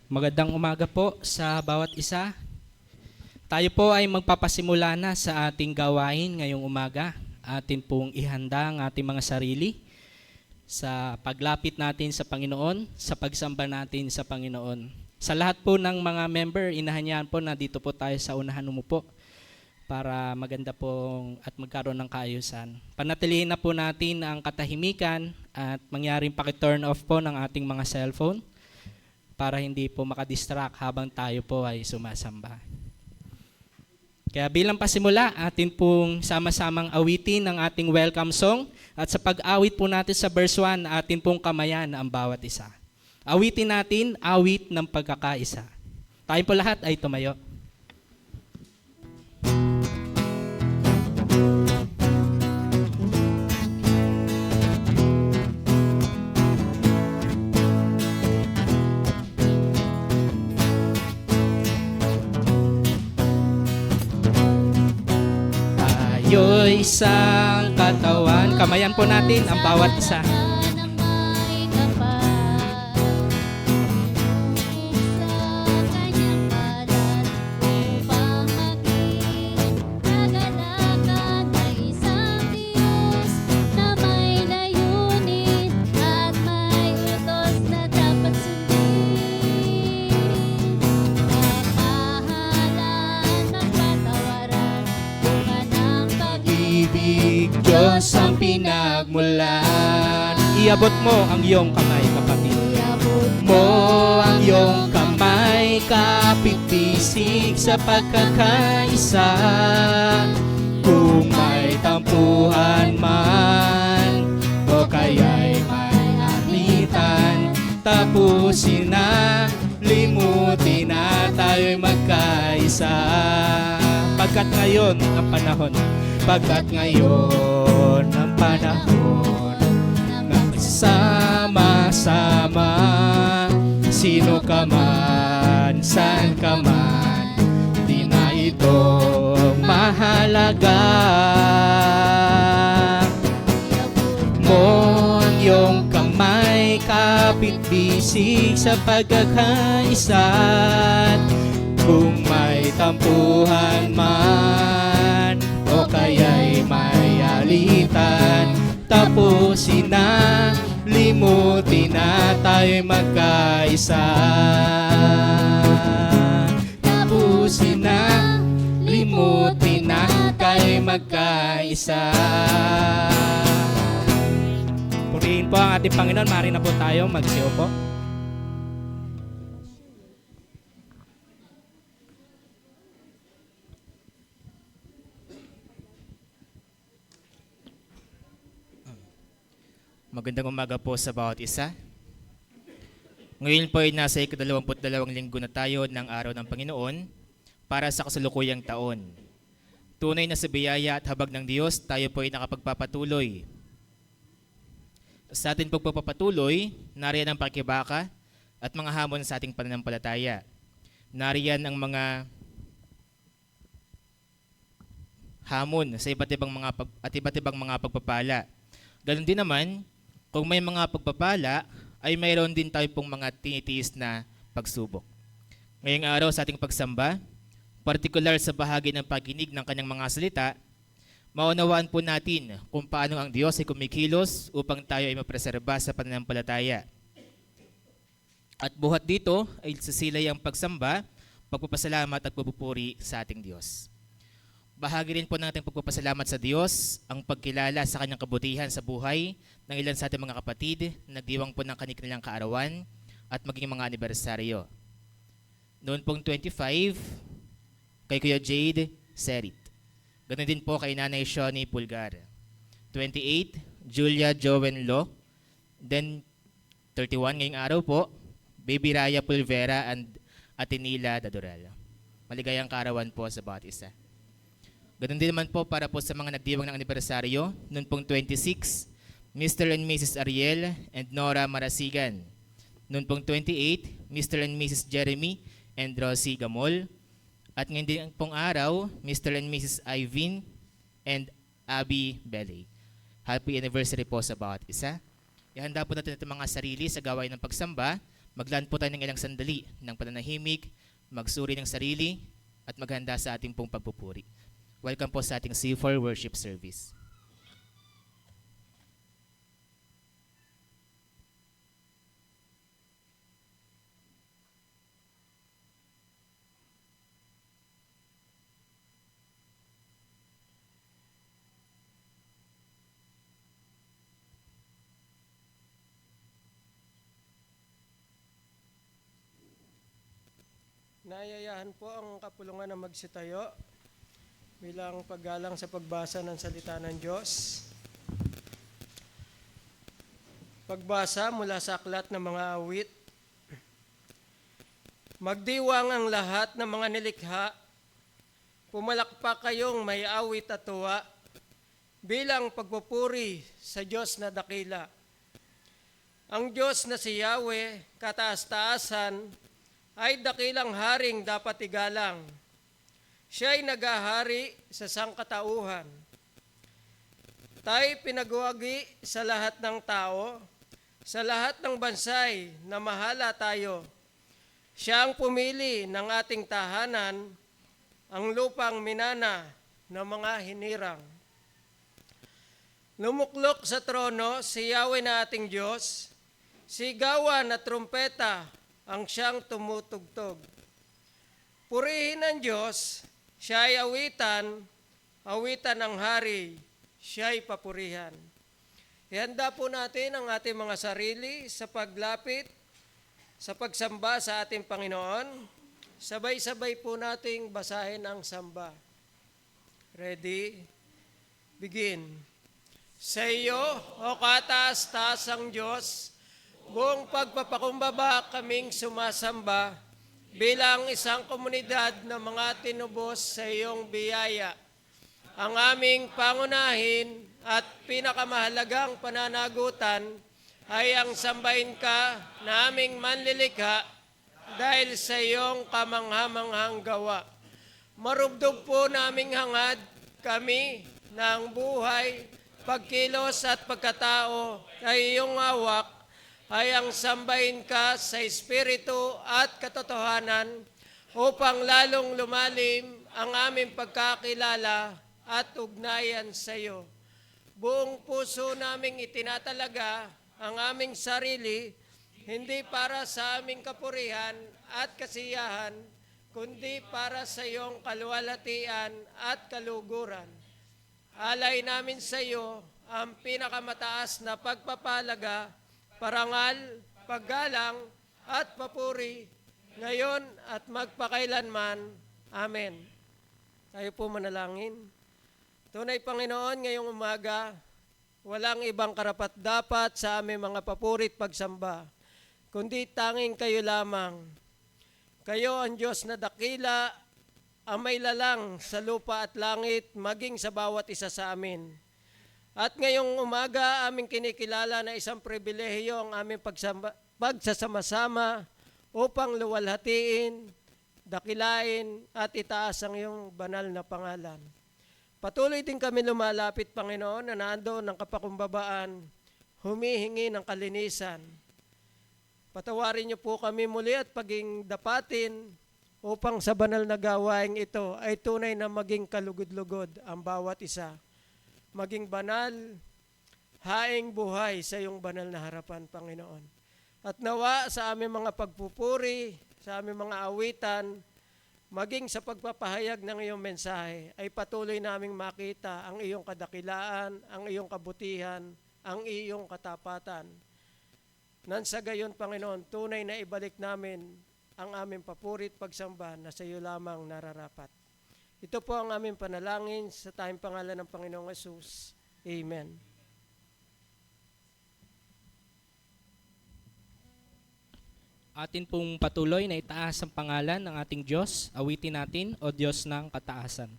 Magandang umaga po sa bawat isa. Tayo po ay magpapasimula na sa ating gawain ngayong umaga. Atin pong ihanda ang ating mga sarili sa paglapit natin sa Panginoon, sa pagsamba natin sa Panginoon. Sa lahat po ng mga member, inahanyahan po na dito po tayo sa unahan umupo para maganda po at magkaroon ng kaayusan. Panatilihin na po natin ang katahimikan at mangyaring paki-turn off po ng ating mga cellphone para hindi po makadistract habang tayo po ay sumasamba. Kaya bilang pasimula, atin pong sama-samang awitin ang ating welcome song at sa pag-awit po natin sa verse 1, atin pong kamayan ang bawat isa. Awitin natin, awit ng pagkakaisa. Tayo po lahat ay tumayo. Tayo'y isang katawan. Kamayan po natin ang bawat isa. Diyos ang pinagmulan. Iabot mo ang iyong kamay, kapatid. Iabot mo ang iyong kamay, kapit-bisig sa pagkakaisa. Kung may tampuhan man, o kaya'y may alitan, tapusin na, limutin na, tayo'y magkaisa. Pagkat ngayon ang panahon, pagkat ngayon ang panahon na magsama-sama, sino ka man, saan ka man, di na ito mahalaga. Mo ang iyong kamay, kapit-bisig sa pagkakaisa. Kung may tampuhan man, o kaya'y may alitan, tapusin na, limutin na, tayo'y magkaisa. Tapusin na, limutin na, tayo'y magkaisa. Purihin po ang ating Panginoon. Mari na po tayo magsiupo. Magandang umaga po sa bawat isa. Ngayon po ay nasa ika-22 linggo na tayo ng araw ng Panginoon para sa kasalukuyang taon. Tunay na sa biyaya at habag ng Diyos, tayo po ay nakapagpapatuloy. Sa ating pagpapatuloy, nariyan ang pakibaka at mga hamon sa ating pananampalataya. Nariyan ang mga hamon sa iba't ibang mga pagpapala. Ganon din naman, kung may mga pagpapala, ay mayroon din tayo pong mga tinitiis na pagsubok. Ngayong araw sa ating pagsamba, partikular sa bahagi ng pakinig ng kanyang mga salita, maunawaan po natin kung paano ang Diyos ay kumikilos upang tayo ay mapreserba sa pananampalataya. At buhat dito ay sasilay ang pagsamba, pagpapasalamat at pagpupuri sa ating Diyos. Bahagi rin po ng ating pagpapasalamat sa Diyos ang pagkilala sa kanyang kabutihan sa buhay ng ilan sa ating mga kapatid, nagdiwang po ng kanilang kaarawan at maging mga anibersaryo. Noon pong 25, kay Kuya Jade Serit. Ganun din po kay Nanay Shoni Pulgar. 28, Julia Joven Lo. Then 31 ngayong araw po, Baby Raya Pulvera and Atenila Dadoral. Maligayang kaarawan po sa bawat isa. Ganun din naman po para po sa mga nagdiwang ng anibersaryo, noon pong 26, Mr. and Mrs. Ariel and Nora Marasigan. Noon pong 28, Mr. and Mrs. Jeremy and Rosie Gamol. At ngayon din pong araw, Mr. and Mrs. Ivin and Abby Belly. Happy anniversary po sa bawat isa. Ihanda po natin ang mga sarili sa gawain ng pagsamba Maglaan po tayo ng ilang sandali ng pananahimik, magsuri ng sarili, at maghanda sa ating pong pagpupuri. Welcome po sa ating C4 Worship Service. Nayayahan po ang kapulungan na magsitayo bilang paggalang sa pagbasa ng salita ng Diyos. Pagbasa mula sa aklat ng mga awit. Magdiwang ang lahat ng mga nilikha, pumalakpak kayong may awit at tuwa, bilang pagpupuri sa Diyos na dakila. Ang Diyos na si Yahweh, kataas-taasan, ay dakilang haring dapat igalang. Siya'y nagahari sa sangkatauhan. Tayo'y pinagwagi sa lahat ng tao, sa lahat ng bansay na mahala tayo. Siya ang pumili ng ating tahanan, ang lupang minana ng mga hinirang. Lumuklok sa trono si Yahweh na ating Diyos, sigawan at trumpeta ang siyang tumutugtog. Purihin ang Diyos, siya'y awitan, awitan ng hari, siya'y papurihan. Ihanda po natin ang ating mga sarili sa paglapit, sa pagsamba sa ating Panginoon. Sabay-sabay po nating basahin ang samba. Ready? Begin. Sa iyo, o kataas-taasang Diyos, buong pagpapakumbaba kaming sumasamba bilang isang komunidad ng mga tinubos sa iyong biyaya. Ang aming pangunahin at pinakamahalagang pananagutan ay ang sambahin ka na aming manlilikha dahil sa iyong kamanghamanghang gawa. Marubdob po naming hangad kami ng buhay, pagkilos at pagkatao ay iyong hawak, ay ang sambahin ka sa espiritu at katotohanan upang lalong lumalim ang aming pagkakilala at ugnayan sa iyo. Buong puso naming itinatalaga ang aming sarili, hindi para sa aming kapurihan at kasiyahan, kundi para sa iyong kaluwalhatian at kaluguran. Alay namin sa iyo ang pinakamataas na pagpapalaga, parangal, paggalang, at papuri, ngayon at magpakailanman. Amen. Tayo po manalangin. Tunay Panginoon, ngayong umaga, walang ibang karapat-dapat sa aming mga papurit pagsamba, kundi tanging kayo lamang. Kayo ang Diyos na dakila, ang may lalang sa lupa at langit, maging sa bawat isa sa amin. At ngayong umaga, aming kinikilala na isang pribilehiyo ang aming pagsasama-sama upang luwalhatiin, dakilain at itaas ang iyong banal na pangalan. Patuloy din kami lumalapit, Panginoon, na nandoon ng kapakumbabaan, humihingi ng kalinisan. Patawarin niyo po kami muli at paging dapatin upang sa banal na gawain ito ay tunay na maging kalugod-lugod ang bawat isa. Maging banal, haing buhay sa iyong banal na harapan, Panginoon. At nawa sa aming mga pagpupuri, sa aming mga awitan, maging sa pagpapahayag ng iyong mensahe, ay patuloy naming makita ang iyong kadakilaan, ang iyong kabutihan, ang iyong katapatan. Nang sa gayon, Panginoon, tunay na ibalik namin ang aming papurit pagsamba na sa iyo lamang nararapat. Ito po ang aming panalangin sa tayong pangalan ng Panginoong Hesus. Amen. Atin pong patuloy na itaas ang pangalan ng ating Diyos. Awitin natin, O Diyos ng kataasan.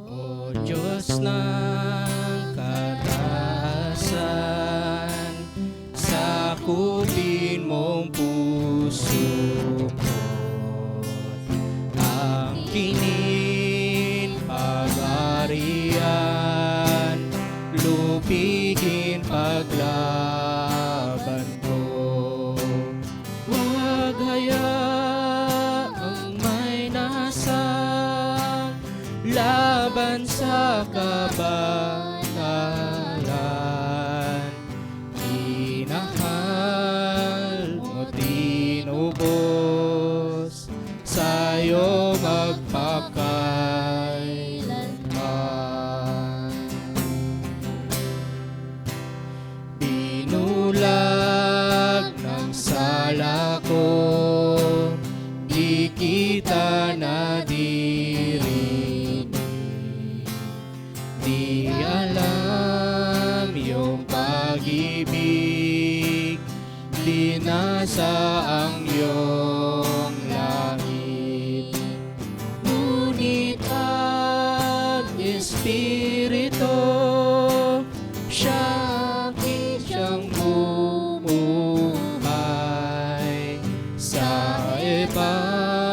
O Diyos ng kataasan, sakupin mong puso ko. akala ko di kita naririnig. Di alam yung pag-ibig, di nasa ang iyong langit. Ngunit ang Espiritu, siya aking siyang bumuhay. Sa Ebanghelyo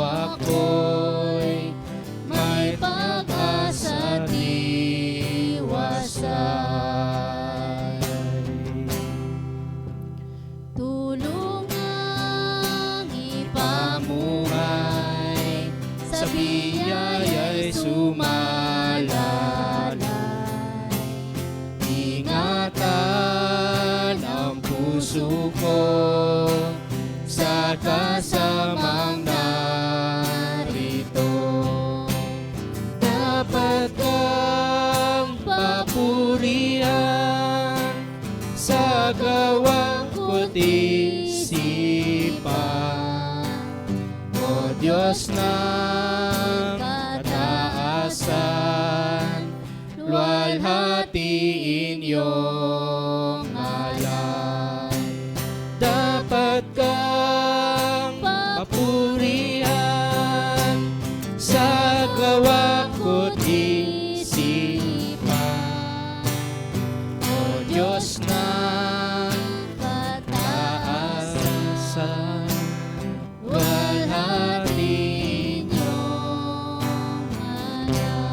ako'y may pag-asa at iwasan. Tulungang Pamuhay sa biyaya'y sumalalay. Ingatan ang puso ko sa kasamang narito. Dapat kang papurihan sa gawa ko't isipan. O Diyos ng kataasan, luwalhatiin iyong ngalan. Dapat kang papurihan sa gawa ko't isipan. O Diyos ng kataasan, luwalhatiin iyong ngalan.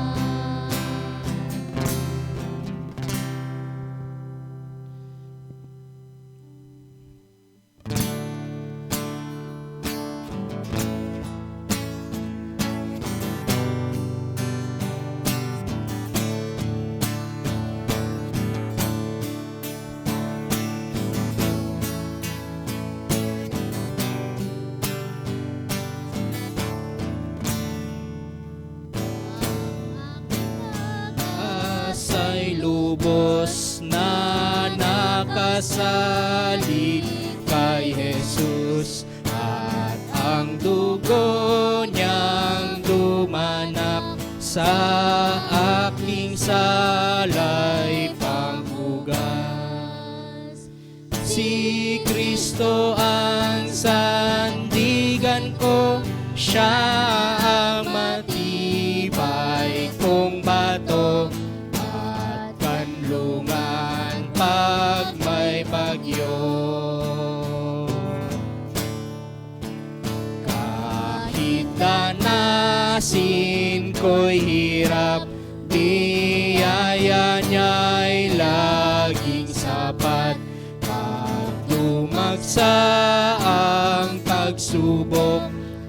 Asa'y lubos na nakasalig kay Jesus, at ang dugo niyang dumanak sa aking salay panghugas. Si Kristo ang sandigan ko, siya ang matibay kong bato at kanlungan pag may bagyo. Kahit danasin ko'y hirap, biyaya niya'y laging sapat. Pag dumagsa ang pagsubok,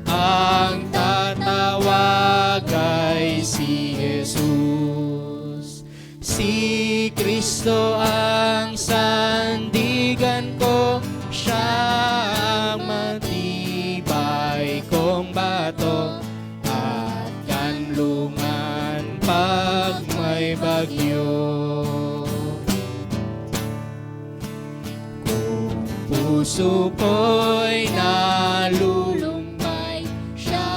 ang tatawag ay si Jesus. Si Kristo ang sandigan ko, siya ang matibay kong bato at kanlungan pag may bagyo. Kung puso ko'y nalulumbay, siya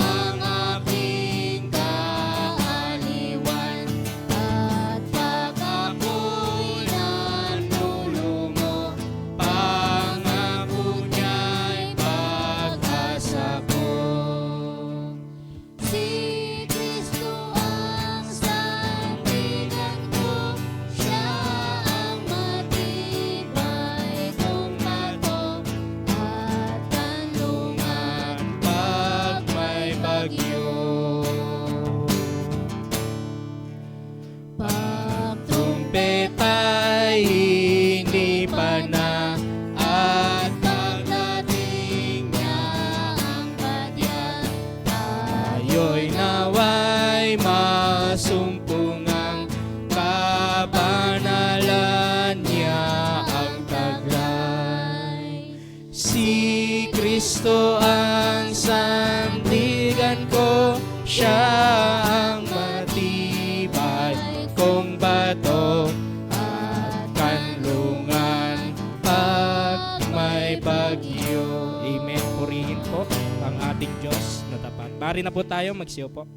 ang aking kaaliwan. At pag ako'y nanlulumo, pangako niya'y pag-asa ko. Si Kristo ang sandigan ko, siya ang matibay kong bato at kanlungan Pag may bagyo, pag trumpeta'y hindi pa na, at pagdating niya ang badya, tayo'y naway masumpungang kabanalan niya ang taglay. Si Kristo ang sandigan ko, siya ang matibay kong bato at kanlungan pag bagyo. Amen. Purihin po ang ating Diyos na tapat. Mari na po tayo magsiyo po.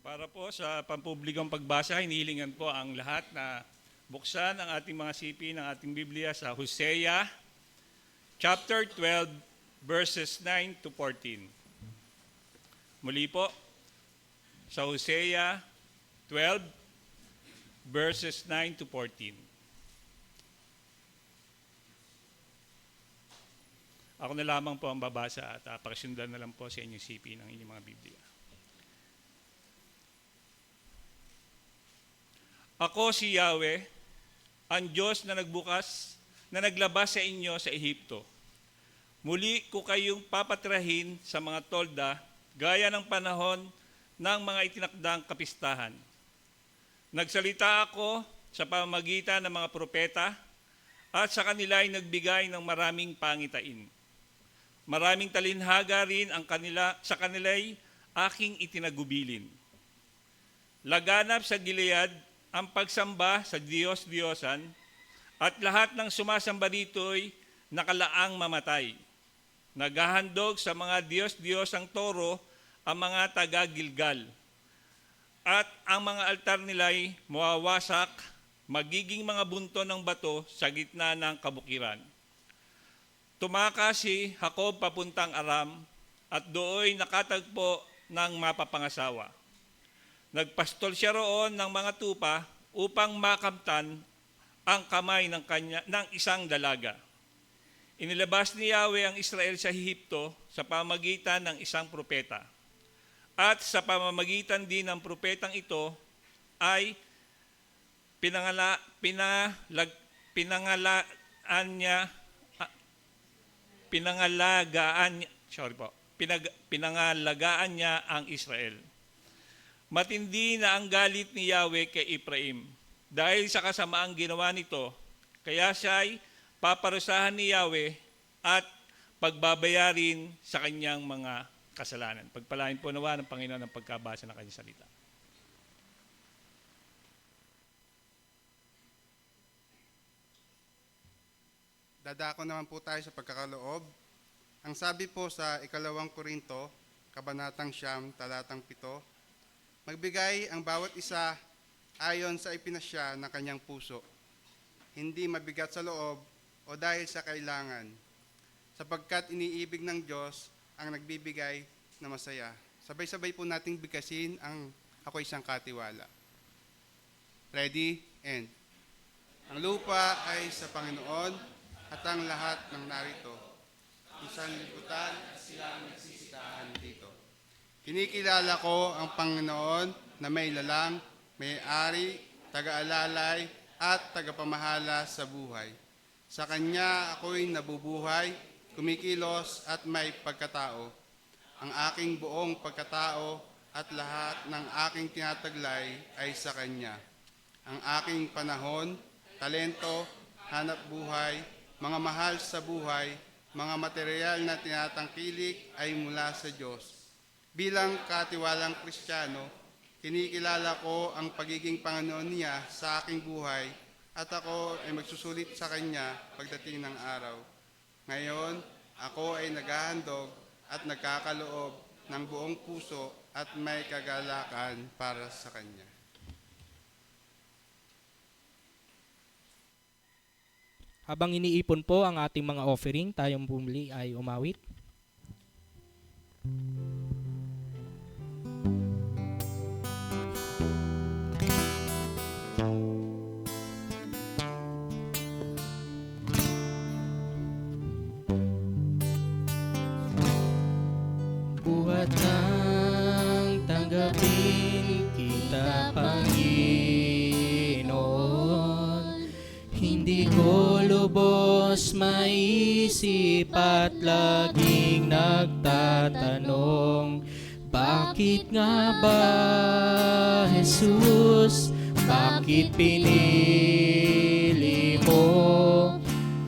Para po sa pampublikong pagbasa, hinihilingan po ang lahat na buksan ang ating mga sipi ng ating Biblia sa Hosea chapter 12 verses 9 to 14. Muli po, sa Hosea 12 verses 9 to 14. Ako na lamang po ang babasa at pakisundan na lang po sa inyong sipi ng inyong mga Biblia. Ako si Yahweh, ang Diyos na nagbukas, na naglabas sa inyo sa Ehipto. Muli ko kayong papatrahin sa mga tolda, gaya ng panahon ng mga itinakdang kapistahan. Nagsalita ako sa pamamagitan ng mga propeta, at sa kanila ay nagbigay ng maraming pangitain. Maraming talinhaga rin ang sa kanila'y aking itinagubilin. Laganap sa Gilead ang pagsamba sa Diyos-Diyosan, at lahat ng sumasamba dito'y nakalaang mamatay. Naghahandog sa mga Diyos-Diyosang toro ang mga taga-Gilgal, at ang mga altar nila'y mawawasak, magiging mga bunto ng bato sa gitna ng kabukiran. Tumakas si Jacob papuntang Aram, at dooy nakatagpo ng mapapangasawa. Nagpastol siya roon ng mga tupa upang makamtan ang kamay ng isang dalaga. Inilabas ni Yahweh ang Israel sa Ehipto sa pamamagitan ng isang propeta. At sa pamamagitan din ng propetang ito ay pinangalagaan niya ang Israel. Matindi na ang galit ni Yahweh kay Ephraim dahil sa kasamaang ginawa nito, kaya siya ay paparusahan ni Yahweh at pagbabayarin sa kanyang mga kasalanan. Pagpalain po nawa ng Panginoon ang pagkabasa ng kanyang salita. Dadako naman po tayo sa pagkakaloob. Ang sabi po sa 2 Korinto, Kabanatang 9, talatang 7, magbigay ang bawat isa ayon sa ipinasya ng kanyang puso, hindi mabigat sa loob o dahil sa kailangan, sapagkat iniibig ng Diyos ang nagbibigay na masaya. Sabay-sabay po nating bigkasin ang Ako Isang Katiwala. Ready? And. Ang lupa ay sa Panginoon at ang lahat ng narito. Isang liputan at sila nagsisitahan dito. Kinikilala ko ang Panginoon na may lalang, may-ari, taga-alalay, at tagapamahala sa buhay. Sa Kanya ako'y nabubuhay, kumikilos at may pagkatao. Ang aking buong pagkatao at lahat ng aking tinataglay ay sa Kanya. Ang aking panahon, talento, hanap buhay, mga mahal sa buhay, mga material na tinatangkilik ay mula sa Diyos. Bilang katiwalang Kristiyano, kinikilala ko ang pagiging Panginoon niya sa aking buhay at ako ay magsusulit sa Kanya pagdating ng araw. Ngayon, ako ay naghahandog at nagkakaloob ng buong puso at may kagalakan para sa Kanya. Habang iniipon po ang ating mga offering, tayong bumili ay umawit. Buhat nang tanggapin kita, Panginoon, hindi ko lubos maisip at laging nagtatanong, bakit nga ba, Jesus, bakit pinili mo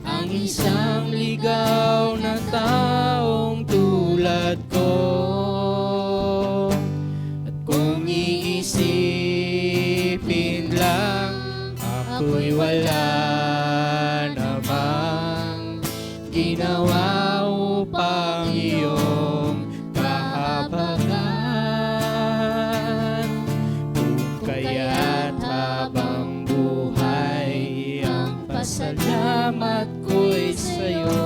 ang isang ligaw na taong tulad ko? At kung iisipin lang ako'y wala namang ginawa upang iyong kahabagan. Kung kaya't habang buhay ang pasalamat ko'y sa'yo,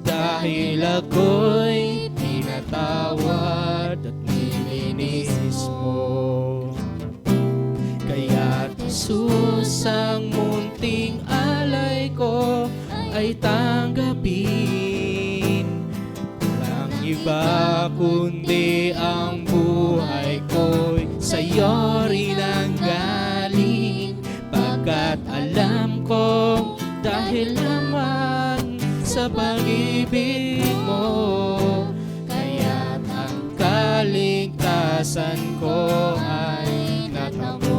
dahil ako'y pinatawad at nilinis mo. Kaya't Jesus, ang munting alay ko ay tanggapin. Walang iba kundi ang buhay ko'y sa'yo rin ang galing. Pagkat alam kong dahil naman sa pag-ibig mo, kaya't ang kaligtasan ko ay natamo.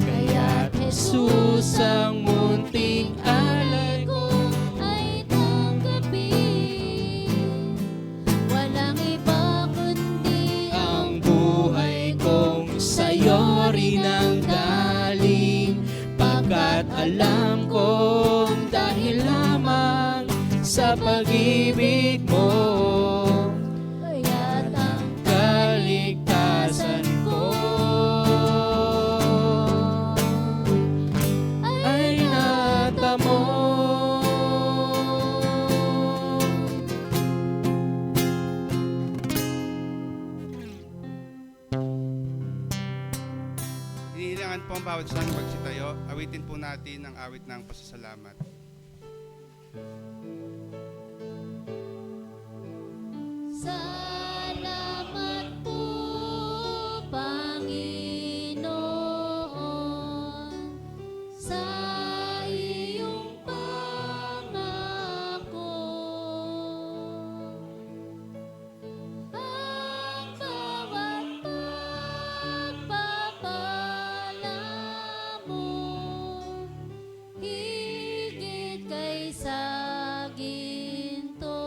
Kaya't Jesus, ang munting alay ko ay tanggapin. Walang iba kundi ang buhay kong sa'yo rin ang galing. Pagkat alam kong dahil lamang sa pag-ibig mo, kaya't ang kaligtasan ko ay natamo. Iniilangan po ang bawat isa ng pagsitayo. Awitin po natin ang awit ng pasasalamat. salamat po, Panginoon, sa iyong pangako. Ang bawat pagpapala mo, higit kaysa ginto.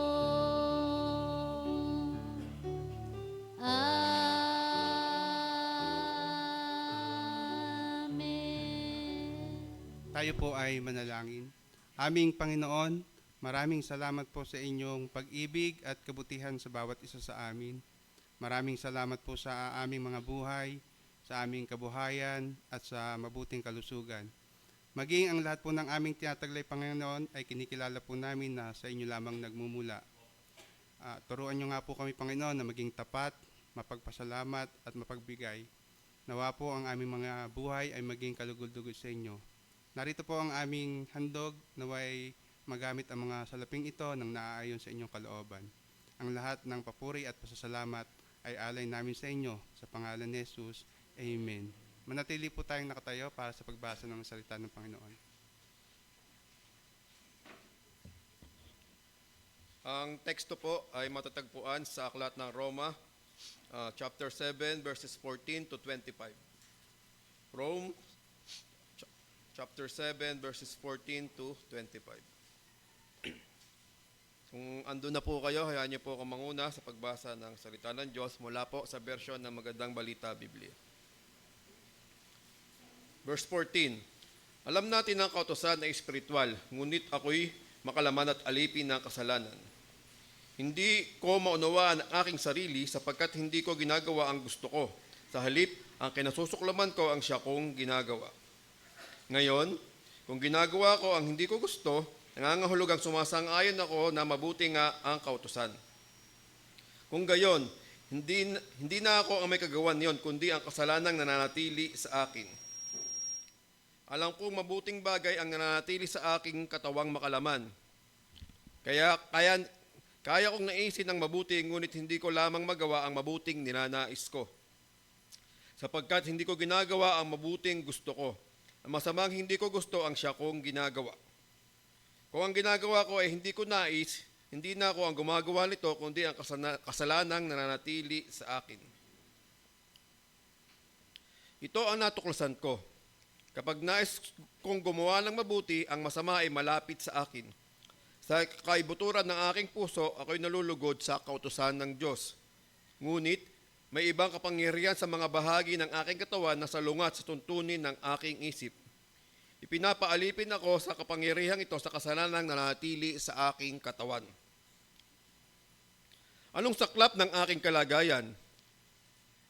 Amen. Tayo po ay manalangin. Aming Panginoon, maraming salamat po sa inyong pag-ibig at kabutihan sa bawat isa sa amin. Maraming salamat po sa aming mga buhay, sa aming kabuhayan at sa mabuting kalusugan. Maging ang lahat po ng aming tinataglay, Panginoon, ay kinikilala po namin na sa inyo lamang nagmumula. Turuan niyo nga po kami, Panginoon, na maging tapat, mapagpasalamat at mapagbigay. Nawa po ang aming mga buhay ay maging kalugod-lugod sa inyo. Narito po ang aming handog, naway magamit ang mga salaping ito ng naaayon sa inyong kalooban. Ang lahat ng papuri at pasasalamat ay alay namin sa inyo, sa pangalan ni Jesus. Amen. Manatili po tayong nakatayo para sa pagbasa ng salita ng Panginoon. Ang teksto po ay matatagpuan sa Aklat ng Roma, chapter 7, verses 14 to 25. Rome, chapter 7, verses 14 to 25. Kung andun na po kayo, hayaan niyo po akong manguna sa pagbasa ng salita ng Diyos mula po sa version ng Magandang Balita Biblia. Verse 14, alam natin ang kautusan ay espiritual, ngunit ako'y makalaman at alipin ng kasalanan. Hindi ko maunawaan ang aking sarili sapagkat hindi ko ginagawa ang gusto ko. Sa halip, ang kinasusuklaman ko ang siya kong ginagawa. Ngayon, kung ginagawa ko ang hindi ko gusto, nangangahulugang sumasang-ayon ako na mabuti nga ang kautusan. Kung gayon, hindi na ako ang may kagawan niyon, kundi ang kasalanang nananatili sa akin. Alam kong mabuting bagay ang nananatili sa aking katawang makalaman. Kaya kong naisin ang mabuti, ngunit hindi ko lamang magawa ang mabuting ninanais ko. Sapagkat hindi ko ginagawa ang mabuting gusto ko. Ang masamang hindi ko gusto ang siya kong ginagawa. Kung ang ginagawa ko ay hindi ko nais, hindi na ako ang gumagawa nito, kundi ang kasalanang nananatili sa akin. Ito ang natuklasan ko. Kapag nais kong gumawa ng mabuti, ang masama ay malapit sa akin. Sa kaibuturan ng aking puso, ako'y nalulugod sa kautusan ng Diyos. Ngunit, May ibang kapangyarihan sa mga bahagi ng aking katawan na salungat sa tuntunin ng aking isip. Ipinapaalipin ako sa kapangyarihang ito sa kasalanang nanatili sa aking katawan. Anong saklap ng aking kalagayan?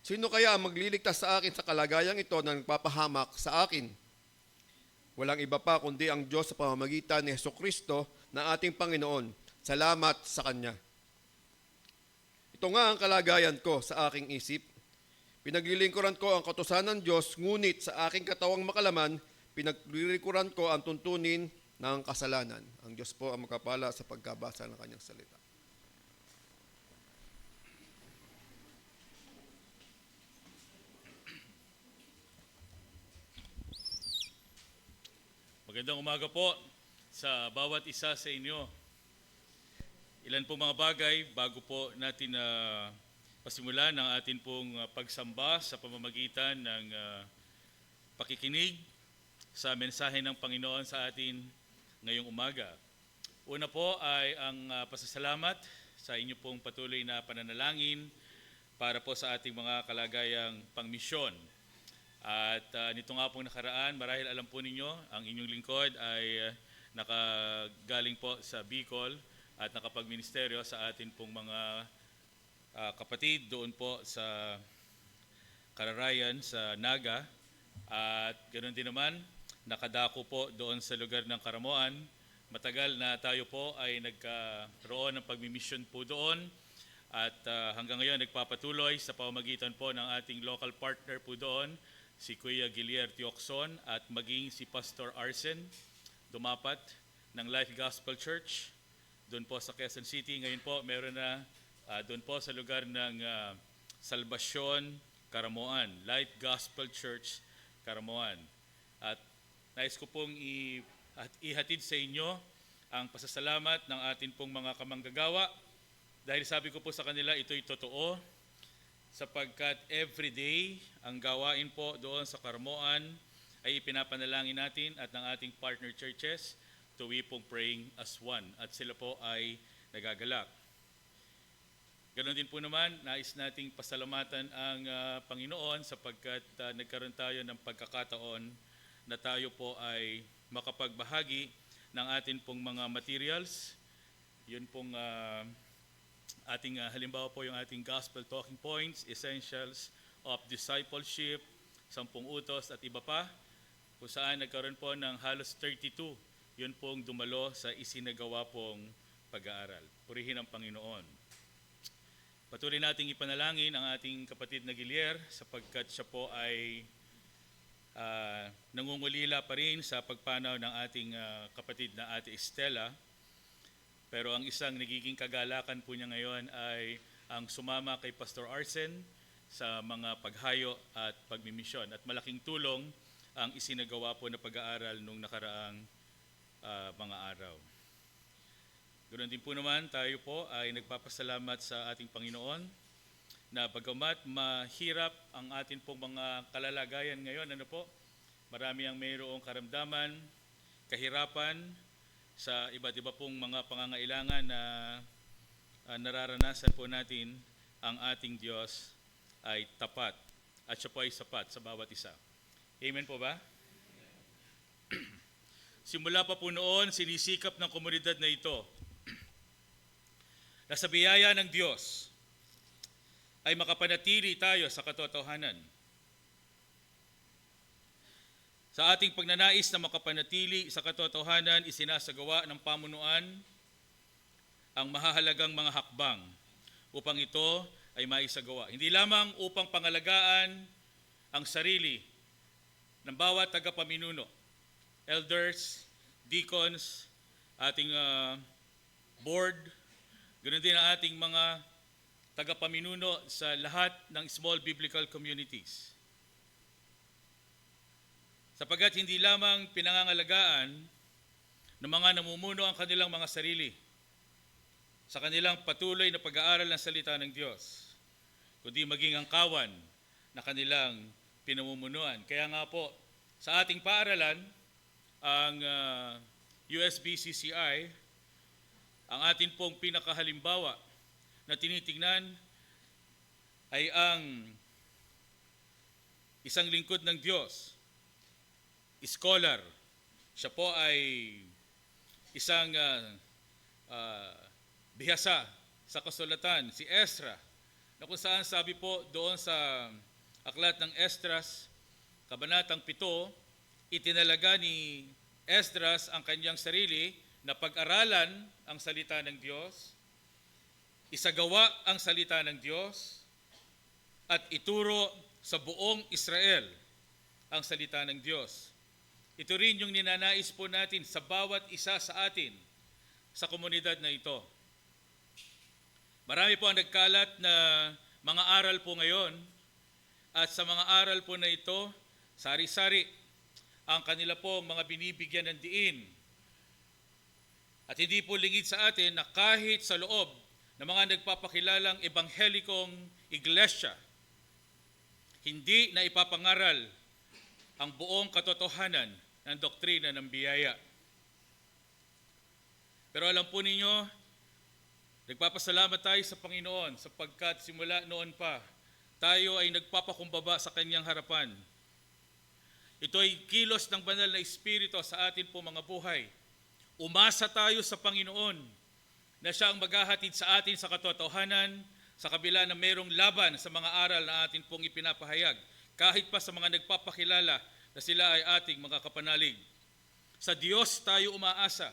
Sino kaya ang magliligtas sa akin sa kalagayang ito na nagpapahamak sa akin? Walang iba pa kundi ang Diyos sa pamamagitan ni Hesukristo na ating Panginoon. Salamat sa Kanya. Ito nga ang kalagayan ko sa aking isip. Pinaglilingkuran ko ang kautusan ng Diyos, ngunit sa aking katawang makalaman, pinaglilingkuran ko ang tuntunin ng kasalanan. Ang Diyos po ang magkapala sa pagkabasa ng Kanyang salita. Magandang umaga po sa bawat isa sa inyo. Ilan po mga bagay bago po natin pasimulan ang atin pong pagsamba sa pamamagitan ng pakikinig sa mensahe ng Panginoon sa atin ngayong umaga. Una po ay ang pasasalamat sa inyo pong patuloy na pananalangin para po sa ating mga kalagayang pangmisyon. At nito nga pong nakaraan, marahil alam po ninyo, ang inyong lingkod ay nakagaling po sa Bicol at nakapagministeryo sa atin pong mga kapatid doon po sa Kararayan sa Naga. At ganoon din naman, nakadako po doon sa lugar ng Karamoan. Matagal na tayo po ay nagkaroon ng pagmimisyon po doon. At hanggang ngayon nagpapatuloy sa pamamagitan po ng ating local partner po doon, si Kuya Gilier Tiocson at maging si Pastor Arsen Dumapat ng Life Gospel Church doon po sa Quezon City. Ngayon po meron na doon po sa lugar ng Salvacion, Karamoan, Life Gospel Church, Karamoan. At nais ko pong ihatid sa inyo ang pasasalamat ng atin pong mga kamanggagawa dahil sabi ko po sa kanila ito'y totoo, sapagkat everyday ang gawain po doon sa Karamoan ay ipinapanalangin natin at ng ating partner churches tuwi pong praying as one at sila po ay nagagalak. Ganon din po naman, nais nating pasalamatan ang Panginoon sapagkat nagkaroon tayo ng pagkakataon na tayo po ay makapagbahagi ng atin pong mga materials. Yun pong ating halimbawa po yung ating gospel talking points, essentials of discipleship, 10 utos at iba pa, kung saan nagkaroon po ng halos 32, yun pong dumalo sa isinagawa pong pag-aaral. Purihin ang Panginoon. Patuloy nating ipanalangin ang ating kapatid na Gilier sapagkat siya po ay nangungulila pa rin sa pagpanaw ng ating kapatid na Ate Estela. Pero ang isang nagiging kagalakan po niya ngayon ay ang sumama kay Pastor Arsen sa mga paghayo at pagmimisyon. At malaking tulong ang isinagawa po na pag-aaral nung nakaraang mga araw. Ganoon din po naman tayo po ay nagpapasalamat sa ating Panginoon na bagamat mahirap ang atin pong mga kalalagayan ngayon, marami ang mayroong karamdaman, kahirapan, sa iba't iba pong mga pangangailangan na nararanasan po natin, ang ating Diyos ay tapat at siya po ay sapat sa bawat isa. Amen po ba? Simula pa po noon, sinisikap ng komunidad na ito na sa biyaya ng Diyos ay makapanatili tayo sa katotohanan. Sa ating pagnanais na makapanatili sa katotohanan, isinasagawa ng pamunuan ang mahahalagang mga hakbang upang ito ay maisagawa. Hindi lamang upang pangalagaan ang sarili ng bawat tagapaminuno, elders, deacons, ating board, ganoon din ang ating mga tagapaminuno sa lahat ng small biblical communities. Sapagkat hindi lamang pinangangalagaan ng mga namumuno ang kanilang mga sarili sa kanilang patuloy na pag-aaral ng salita ng Diyos, kundi maging ang kawan na kanilang pinamumunuan. Kaya nga po, sa ating paaralan, ang USBCCI, ang atin pong pinakahalimbawa na tinitingnan ay ang isang lingkod ng Diyos, scholar. Siya po ay isang bihasa sa kasulatan, si Ezra, na kung saan sabi po doon sa aklat ng Esdras, kabanatang 7, itinalaga ni Esdras ang kanyang sarili na pag-aralan ang salita ng Diyos, isagawa ang salita ng Diyos, at ituro sa buong Israel ang salita ng Diyos. Ito rin yung ninanais po natin sa bawat isa sa atin sa komunidad na ito. Marami po ang nagkalat na mga aral po ngayon, at sa mga aral po na ito, sari-sari ang kanila po mga binibigyan ng diin. At hindi po lingid sa atin na kahit sa loob ng mga nagpapakilalang ebanghelikong iglesia, hindi na ipapangaral ang buong katotohanan ng doktrina ng biyaya. Pero alam po ninyo, nagpapasalamat tayo sa Panginoon sapagkat simula noon pa, tayo ay nagpapakumbaba sa Kanyang harapan. Ito ay kilos ng banal na Espiritu sa atin po mga buhay. Umasa tayo sa Panginoon na Siya ang maghahatid sa atin sa katotohanan sa kabila na mayroong laban sa mga aral na atin pong ipinapahayag, kahit pa sa mga nagpapakilala na sila ay ating mga kapanalig. Sa Diyos tayo umaasa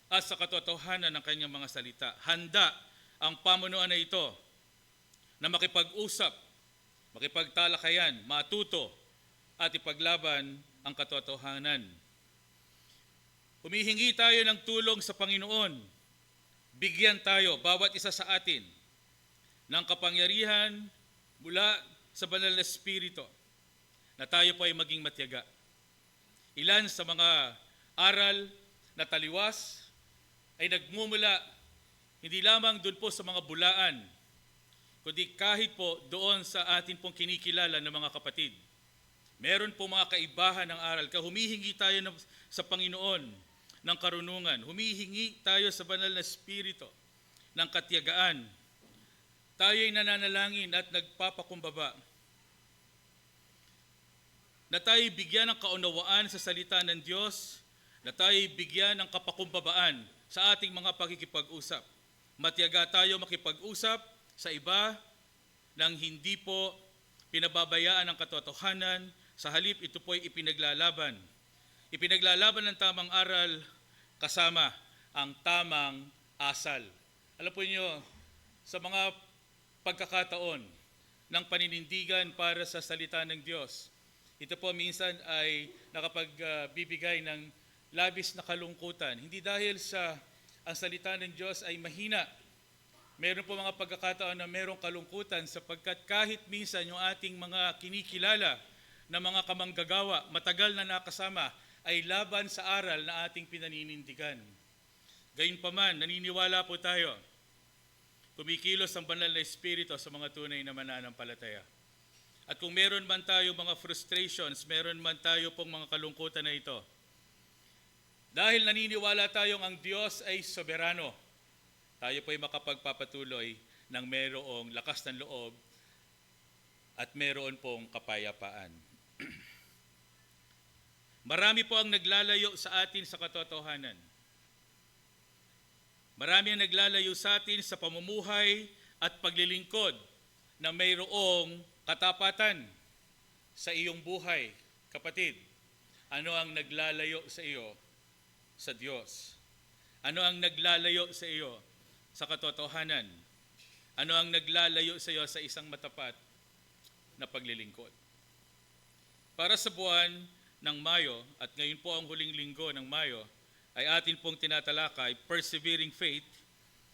at sa katotohanan ng Kanyang mga salita. Handa ang pamunuan na ito na makipag-usap, makipagtalakayan, matuto at ipaglaban ang katotohanan. Humihingi tayo ng tulong sa Panginoon. Bigyan tayo, bawat isa sa atin, ng kapangyarihan mula sa banal na Espiritu na tayo po ay maging matyaga. Ilan sa mga aral na taliwas ay nagmumula hindi lamang doon po sa mga bulaan, kundi kahit po doon sa atin pong kinikilala ng mga kapatid. Meron po mga kaibahan ng aral. Humihingi tayo sa Panginoon ng karunungan. Humihingi tayo sa banal na Espiritu ng katyagaan. Tayo ay nananalangin at nagpapakumbaba na tayo bigyan ng kaunawaan sa salita ng Diyos, na tayo bigyan ng kapakumbabaan sa ating mga pakikipag-usap. Matyaga tayo makipag-usap sa iba nang hindi po pinababayaan ang katotohanan, sa halip ito po ay ipinaglalaban. Ipinaglalaban ng tamang aral kasama ang tamang asal. Alam po niyo, sa mga pagkakataon ng paninindigan para sa salita ng Diyos, ito po minsan ay nakapagbibigay ng labis na kalungkutan. Hindi dahil sa ang salita ng Diyos ay mahina. Meron po mga pagkakataon na merong kalungkutan sapagkat kahit minsan yung ating mga kinikilala na mga kamanggagawa, matagal na nakasama, ay laban sa aral na ating pinaninindigan. Gayunpaman, naniniwala po tayo, kumikilos ang banal na Espiritu sa mga tunay na mananampalataya. At kung meron man tayo mga frustrations, meron man tayo pong mga kalungkutan na ito, dahil naniniwala tayong ang Diyos ay soberano, tayo po ay makapagpapatuloy ng mayroong lakas ng loob at mayroon pong kapayapaan. Marami po ang naglalayo sa atin sa katotohanan. Marami ang naglalayo sa atin sa pamumuhay at paglilingkod na mayroong katapatan sa iyong buhay. Kapatid, ano ang naglalayo sa iyo sa Diyos? Ano ang naglalayo sa iyo sa katotohanan? Ano ang naglalayo sa iyo sa isang matapat na paglilingkod? Para sa buwan ng Mayo, at ngayon po ang huling linggo ng Mayo, ay atin pong tinatalakay, persevering faith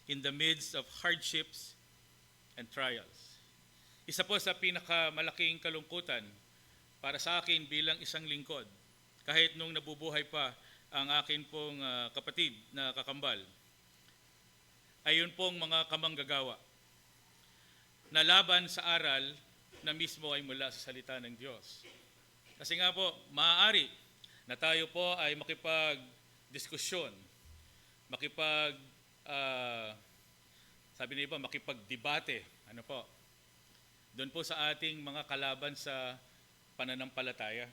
in the midst of hardships and trials. Isa po sa pinakamalaking kalungkutan para sa akin bilang isang lingkod, kahit nung nabubuhay pa ang akin pong kapatid na kakambal, ay yun pong mga kamanggagawa na laban sa aral na mismo ay mula sa salita ng Diyos. Kasi nga po, maaari na tayo po ay makipag-diskusyon, sabi na iba, makipag-debate, Doon po sa ating mga kalaban sa pananampalataya,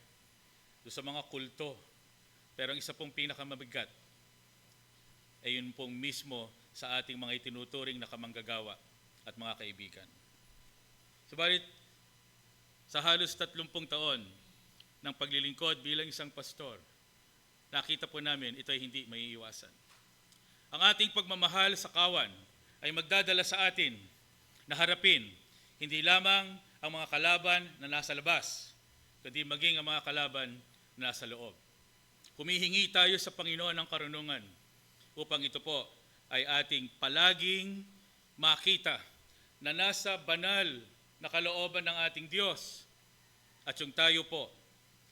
doon sa mga kulto. Pero ang isa pong pinakamabigat ay yun pong mismo sa ating mga itinuturing na kamanggagawa at mga kaibigan. Subalit, sa halos 30 taon ng paglilingkod bilang isang pastor, nakita po namin ito ay hindi maiiwasan. Ang ating pagmamahal sa kawan ay magdadala sa atin na harapin hindi lamang ang mga kalaban na nasa labas, kundi maging ang mga kalaban na nasa loob. Humihingi tayo sa Panginoon ng karunungan upang ito po ay ating palaging makita na nasa banal na kalooban ng ating Diyos. At yung tayo po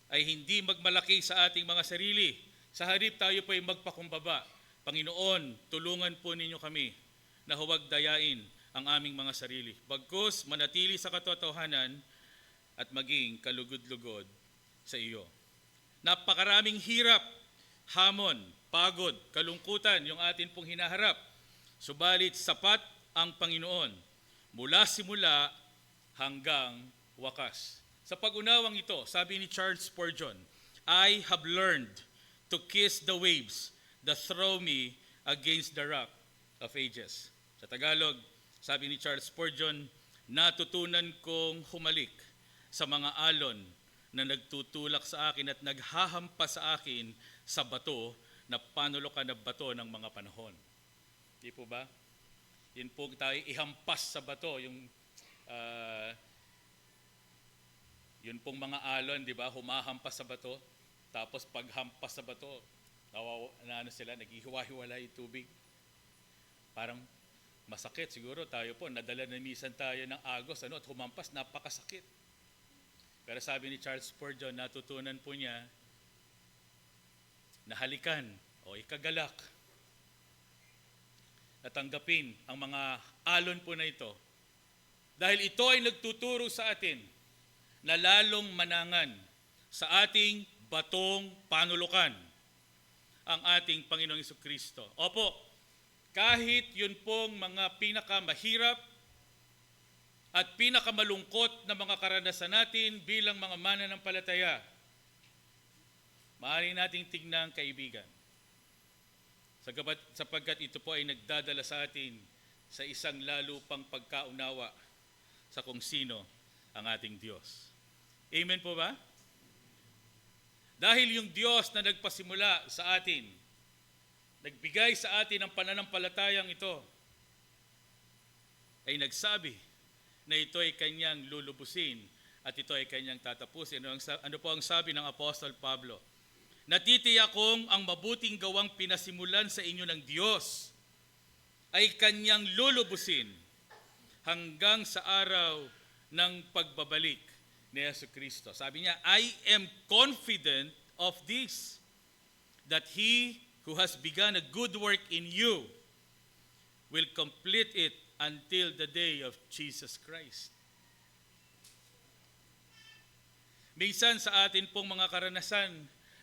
ay hindi magmalaki sa ating mga sarili. Sa halip tayo po ay magpakumbaba. Panginoon, tulungan po ninyo kami na huwag dayain ang aming mga sarili. Bagkus manatili sa katotohanan at maging kalugod-lugod sa iyo. Napakaraming hirap, hamon, pagod, kalungkutan yung atin pong hinaharap. Subalit sapat ang Panginoon mula simula hanggang wakas. Sa pag-unawang ito, sabi ni Charles Spurgeon, I have learned to kiss the waves that throw me against the rock of ages. Sa Tagalog, sabi ni Charles Spurgeon, natutunan kong humalik sa mga alon na nagtutulak sa akin at naghahampas sa akin sa bato na panulokan na bato ng mga panahon. Di po ba? Yun po tayo ihampas sa bato, yung yun pong mga alon, di ba? Humahampas sa bato, tapos paghampas sa bato, naghihiwa-hiwalay yung tubig. Parang masakit siguro tayo po, nadala na minsan tayo ng agos at humampas, napakasakit. Pero sabi ni Charles Spurgeon, natutunan po niya na halikan o ikagalak, natanggapin ang mga alon po na ito. Dahil ito ay nagtuturo sa atin na lalong manangan sa ating batong panulukan, ang ating Panginoong Jesucristo. Opo, kahit yun pong mga pinakamahirap at pinakamalungkot na mga karanasan natin bilang mga mananampalataya, maaari nating tingnan, kaibigan, sapagkat ito po ay nagdadala sa atin sa isang lalo pang pagkaunawa sa kung sino ang ating Diyos. Amen po ba? Dahil yung Diyos na nagpasimula sa atin, nagbigay sa atin ang pananampalatayang ito, ay nagsabi na ito ay kanyang lulubusin at ito ay kanyang tatapusin. Ano po ang sabi ng Apostol Pablo? Natitiyak kong ang mabuting gawang pinasimulan sa inyo ng Diyos ay kanyang lulubusin hanggang sa araw ng pagbabalik ni Jesucristo. Sabi niya, I am confident of this, that He who has begun a good work in you will complete it until the day of Jesus Christ. Minsan sa atin pong mga karanasan,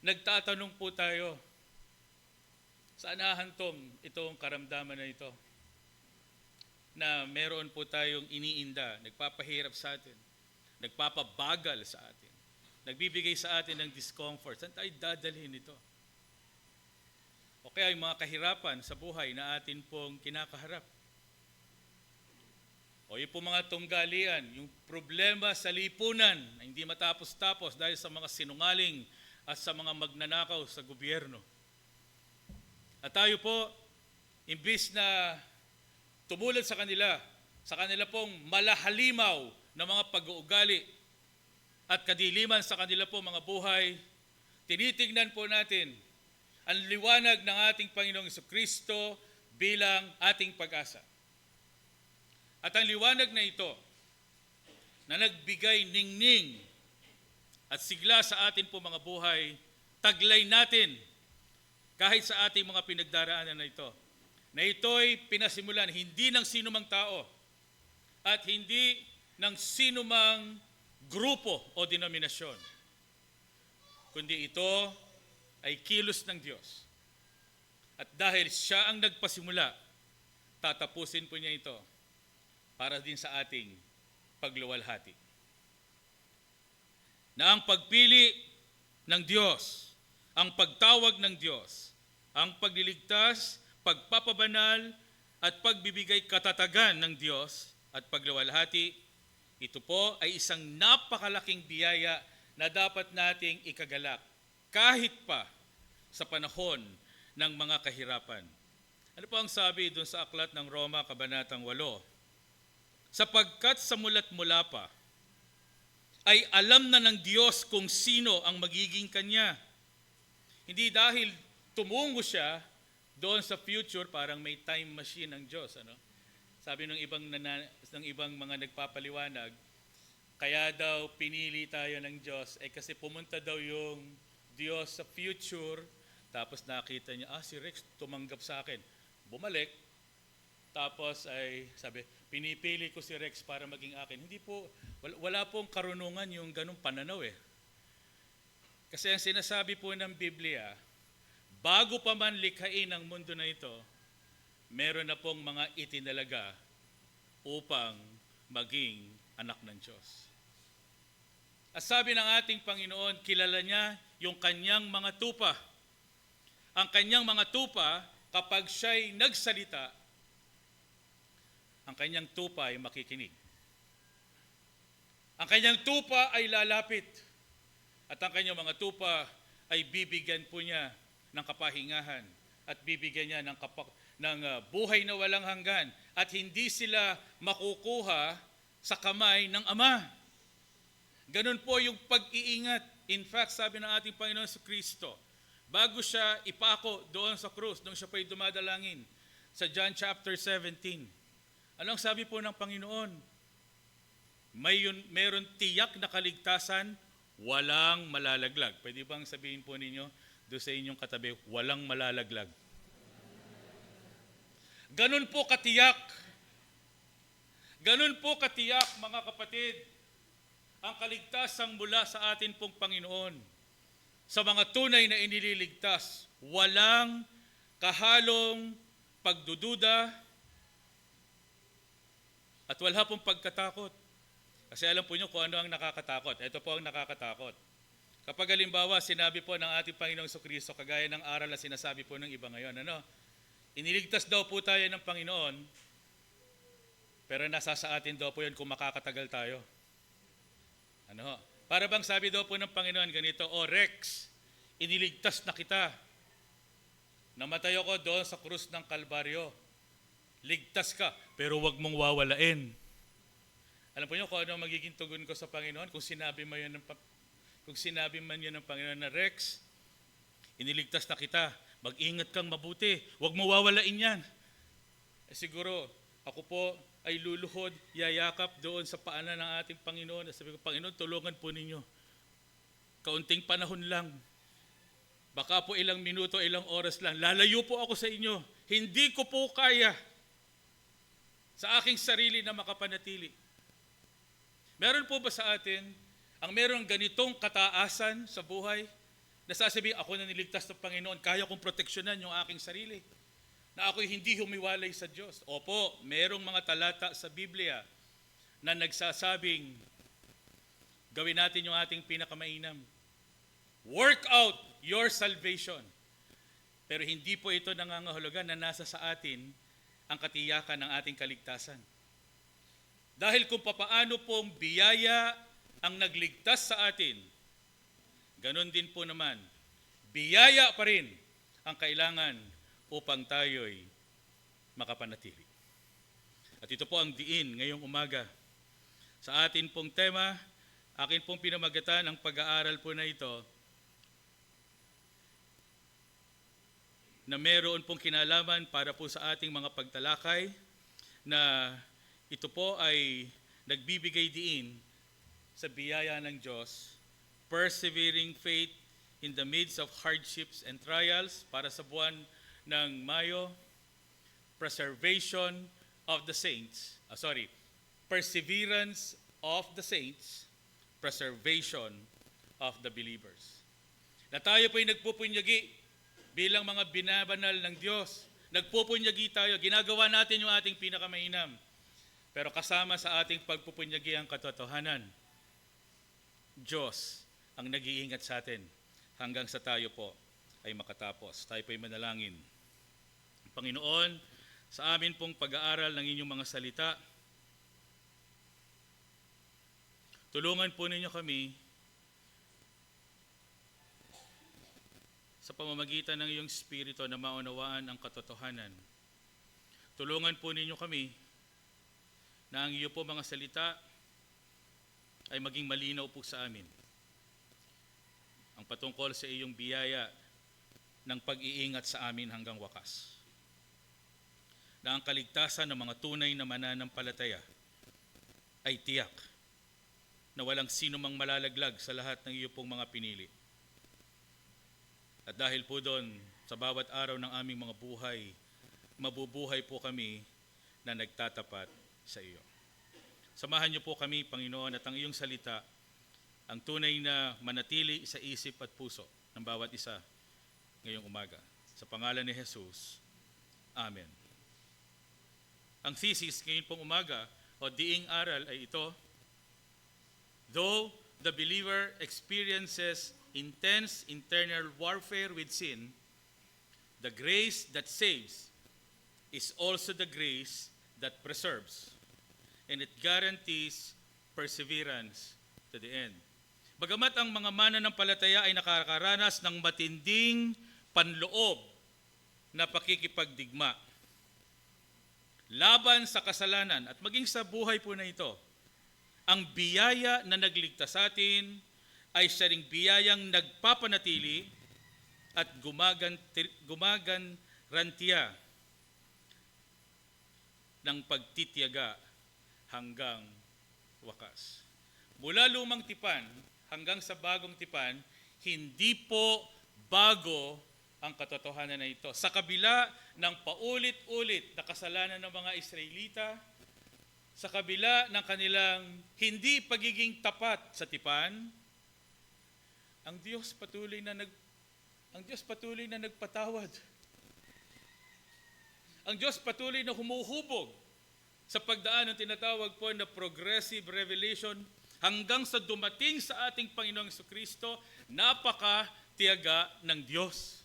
nagtatanong po tayo, saan hahantong itong karamdaman na ito? Na meron po tayong iniinda, nagpapahirap sa atin, nagpapabagal sa atin, nagbibigay sa atin ng discomfort. Saan tayo dadalhin ito? O kaya yung mga kahirapan sa buhay na atin pong kinakaharap. O yung pong mga tunggalian, yung problema sa lipunan na hindi matapos-tapos dahil sa mga sinungaling at sa mga magnanakaw sa gobyerno. At tayo po, imbis na tumulad sa kanila pong malahalimaw na mga pag-uugali at kadiliman sa kanila po mga buhay, tinitingnan po natin ang liwanag ng ating Panginoong Jesucristo bilang ating pag-asa. At ang liwanag na ito, na nagbigay ningning at sigla sa atin po mga buhay, taglay natin kahit sa ating mga pinagdaraanan na ito. Na ito'y pinasimulan hindi ng sinumang tao at hindi ng sinumang grupo o denominasyon, kundi ito ay kilos ng Diyos. At dahil siya ang nagpasimula, tatapusin po niya ito para din sa ating pagluwalhati. Na ang pagpili ng Diyos, ang pagtawag ng Diyos, ang pagliligtas, pagpapabanal, at pagbibigay katatagan ng Diyos at pagluwalhati, ito po ay isang napakalaking biyaya na dapat nating ikagalak kahit pa sa panahon ng mga kahirapan. Ano po ang sabi doon sa aklat ng Roma, Kabanatang 8? Sapagkat sa mula't mula pa, ay alam na ng Diyos kung sino ang magiging Kanya. Hindi dahil tumungo siya doon sa future, parang may time machine ng Diyos. Ano? Sabi ng ibang mga nagpapaliwanag, kaya daw pinili tayo ng Diyos, kasi pumunta daw yung Diyos sa future, tapos nakita niya, si Rex tumanggap sa akin. Bumalik, tapos ay sabi, pinipili ko si Rex para maging akin. Hindi po, wala pong karunungan yung ganung pananaw eh. Kasi ang sinasabi po ng Biblia, bago pa man likhain ang mundo na ito, meron na pong mga itinalaga upang maging anak ng Diyos. At sabi ng ating Panginoon, kilala niya yung kanyang mga tupa. Ang kanyang mga tupa, kapag siya'y nagsalita, ang kanyang tupa ay makikinig. Ang kanyang tupa ay lalapit. At ang kanyang mga tupa ay bibigyan po niya ng kapahingahan at bibigyan niya ng buhay na walang hanggan at hindi sila makukuha sa kamay ng Ama. Ganun po yung pag-iingat. In fact, sabi ng ating Panginoon sa Kristo, bago siya ipako doon sa krus, nung siya pa'y dumadalangin, sa John chapter 17, anong sabi po ng Panginoon? Mayroon tiyak na kaligtasan, walang malalaglag. Pwede bang sabihin po ninyo doon sa inyong katabi, walang malalaglag? Ganun po katiyak. Ganun po katiyak, mga kapatid, ang kaligtasan mula sa atin pong Panginoon. Sa mga tunay na inililigtas, walang kahalong pagdududa at wala pong pagkatakot. Kasi alam po nyo kung ano ang nakakatakot. Ito po ang nakakatakot. Kapag halimbawa, sinabi po ng ating Panginoong Kristo, kagaya ng aral na sinasabi po ng iba ngayon, iniligtas daw po tayo ng Panginoon, pero nasa sa atin daw po yun kung makakatagal tayo. Para bang sabi daw po ng Panginoon ganito, Rex, iniligtas na kita. Namatay ako doon sa krus ng Kalbaryo. Ligtas ka, pero wag mong wawalain. Alam po niyo kung ano magiging tugon ko sa Panginoon kung sinabi man yun ng Panginoon na Rex, iniligtas na kita. Mag-ingat kang mabuti. Wag mo wawalain yan. Siguro, ako po ay luluhod, yayakap doon sa paanan ng ating Panginoon. Sabi ko, Panginoon, tulungan po ninyo. Kaunting panahon lang. Baka po ilang minuto, ilang oras lang. Lalayo po ako sa inyo. Hindi ko po kaya sa aking sarili na makapanatili. Meron po ba sa atin ang meron ganitong kataasan sa buhay na sasabihin, ako na niligtas ng Panginoon, kaya kong proteksyonan yung aking sarili, na ako'y hindi humiwalay sa Diyos? Opo, merong mga talata sa Biblia na nagsasabing, gawin natin yung ating pinakamainam. Work out your salvation. Pero hindi po ito nangangahulugan na nasa sa atin ang katiyakan ng ating kaligtasan. Dahil kung papaano pong biyaya ang nagligtas sa atin, ganun din po naman, biyaya pa rin ang kailangan upang tayo'y makapanatili. At ito po ang diin ngayong umaga. Sa atin pong tema, akin pong pinamagatan ang pag-aaral po na ito, na meron pong kinalaman para po sa ating mga pagtalakay, na ito po ay nagbibigay diin sa biyaya ng Diyos, persevering faith in the midst of hardships and trials, para sa buwan ng Mayo, perseverance of the saints, preservation of the believers. Na tayo po'y nagpupunyagi bilang mga binabanal ng Diyos. Nagpupunyagi tayo, ginagawa natin yung ating pinakamainam. Pero kasama sa ating pagpupunyagi ang katotohanan, Diyos ang nag-iingat sa atin hanggang sa tayo po ay makatapos. Tayo po ay manalangin. Panginoon, sa amin pong pag-aaral ng inyong mga salita, tulungan po ninyo kami sa pamamagitan ng iyong Espiritu na maunawaan ang katotohanan. Tulungan po ninyo kami na ang iyo po mga salita ay maging malinaw po sa amin. Ang patungkol sa iyong biyaya ng pag-iingat sa amin hanggang wakas. Na ang kaligtasan ng mga tunay na mananampalataya ay tiyak na walang sino mang malalaglag sa lahat ng iyo pong mga pinili. At dahil po doon, sa bawat araw ng aming mga buhay, mabubuhay po kami na nagtatapat sa iyo. Samahan niyo po kami, Panginoon, at ang iyong salita, ang tunay na manatili sa isip at puso ng bawat isa ngayong umaga. Sa pangalan ni Jesus, Amen. Ang thesis ngayon pong umaga o diing aral ay ito: though the believer experiences intense internal warfare with sin, the grace that saves is also the grace that preserves, and it guarantees perseverance to the end. Bagamat ang mga mananampalataya ay nakakaranas ng matinding panloob na pakikipagdigma laban sa kasalanan at maging sa buhay po na ito, ang biyaya na nagligtas sa atin ay siya ring biyayang nagpapanatili at gumaganrantiya ng pagtitiyaga hanggang wakas. Mula lumang tipan hanggang sa bagong tipan, hindi po bago ang katotohanan na ito. Sa kabila ng paulit-ulit na kasalanan ng mga Israelita, sa kabila ng kanilang hindi pagiging tapat sa tipan, ang Diyos patuloy na nagpatawad. Ang Diyos patuloy na humuhubog sa pagdaan ng tinatawag po na progressive revelation hanggang sa dumating sa ating Panginoong Jesucristo, napakatiyaga ng Diyos.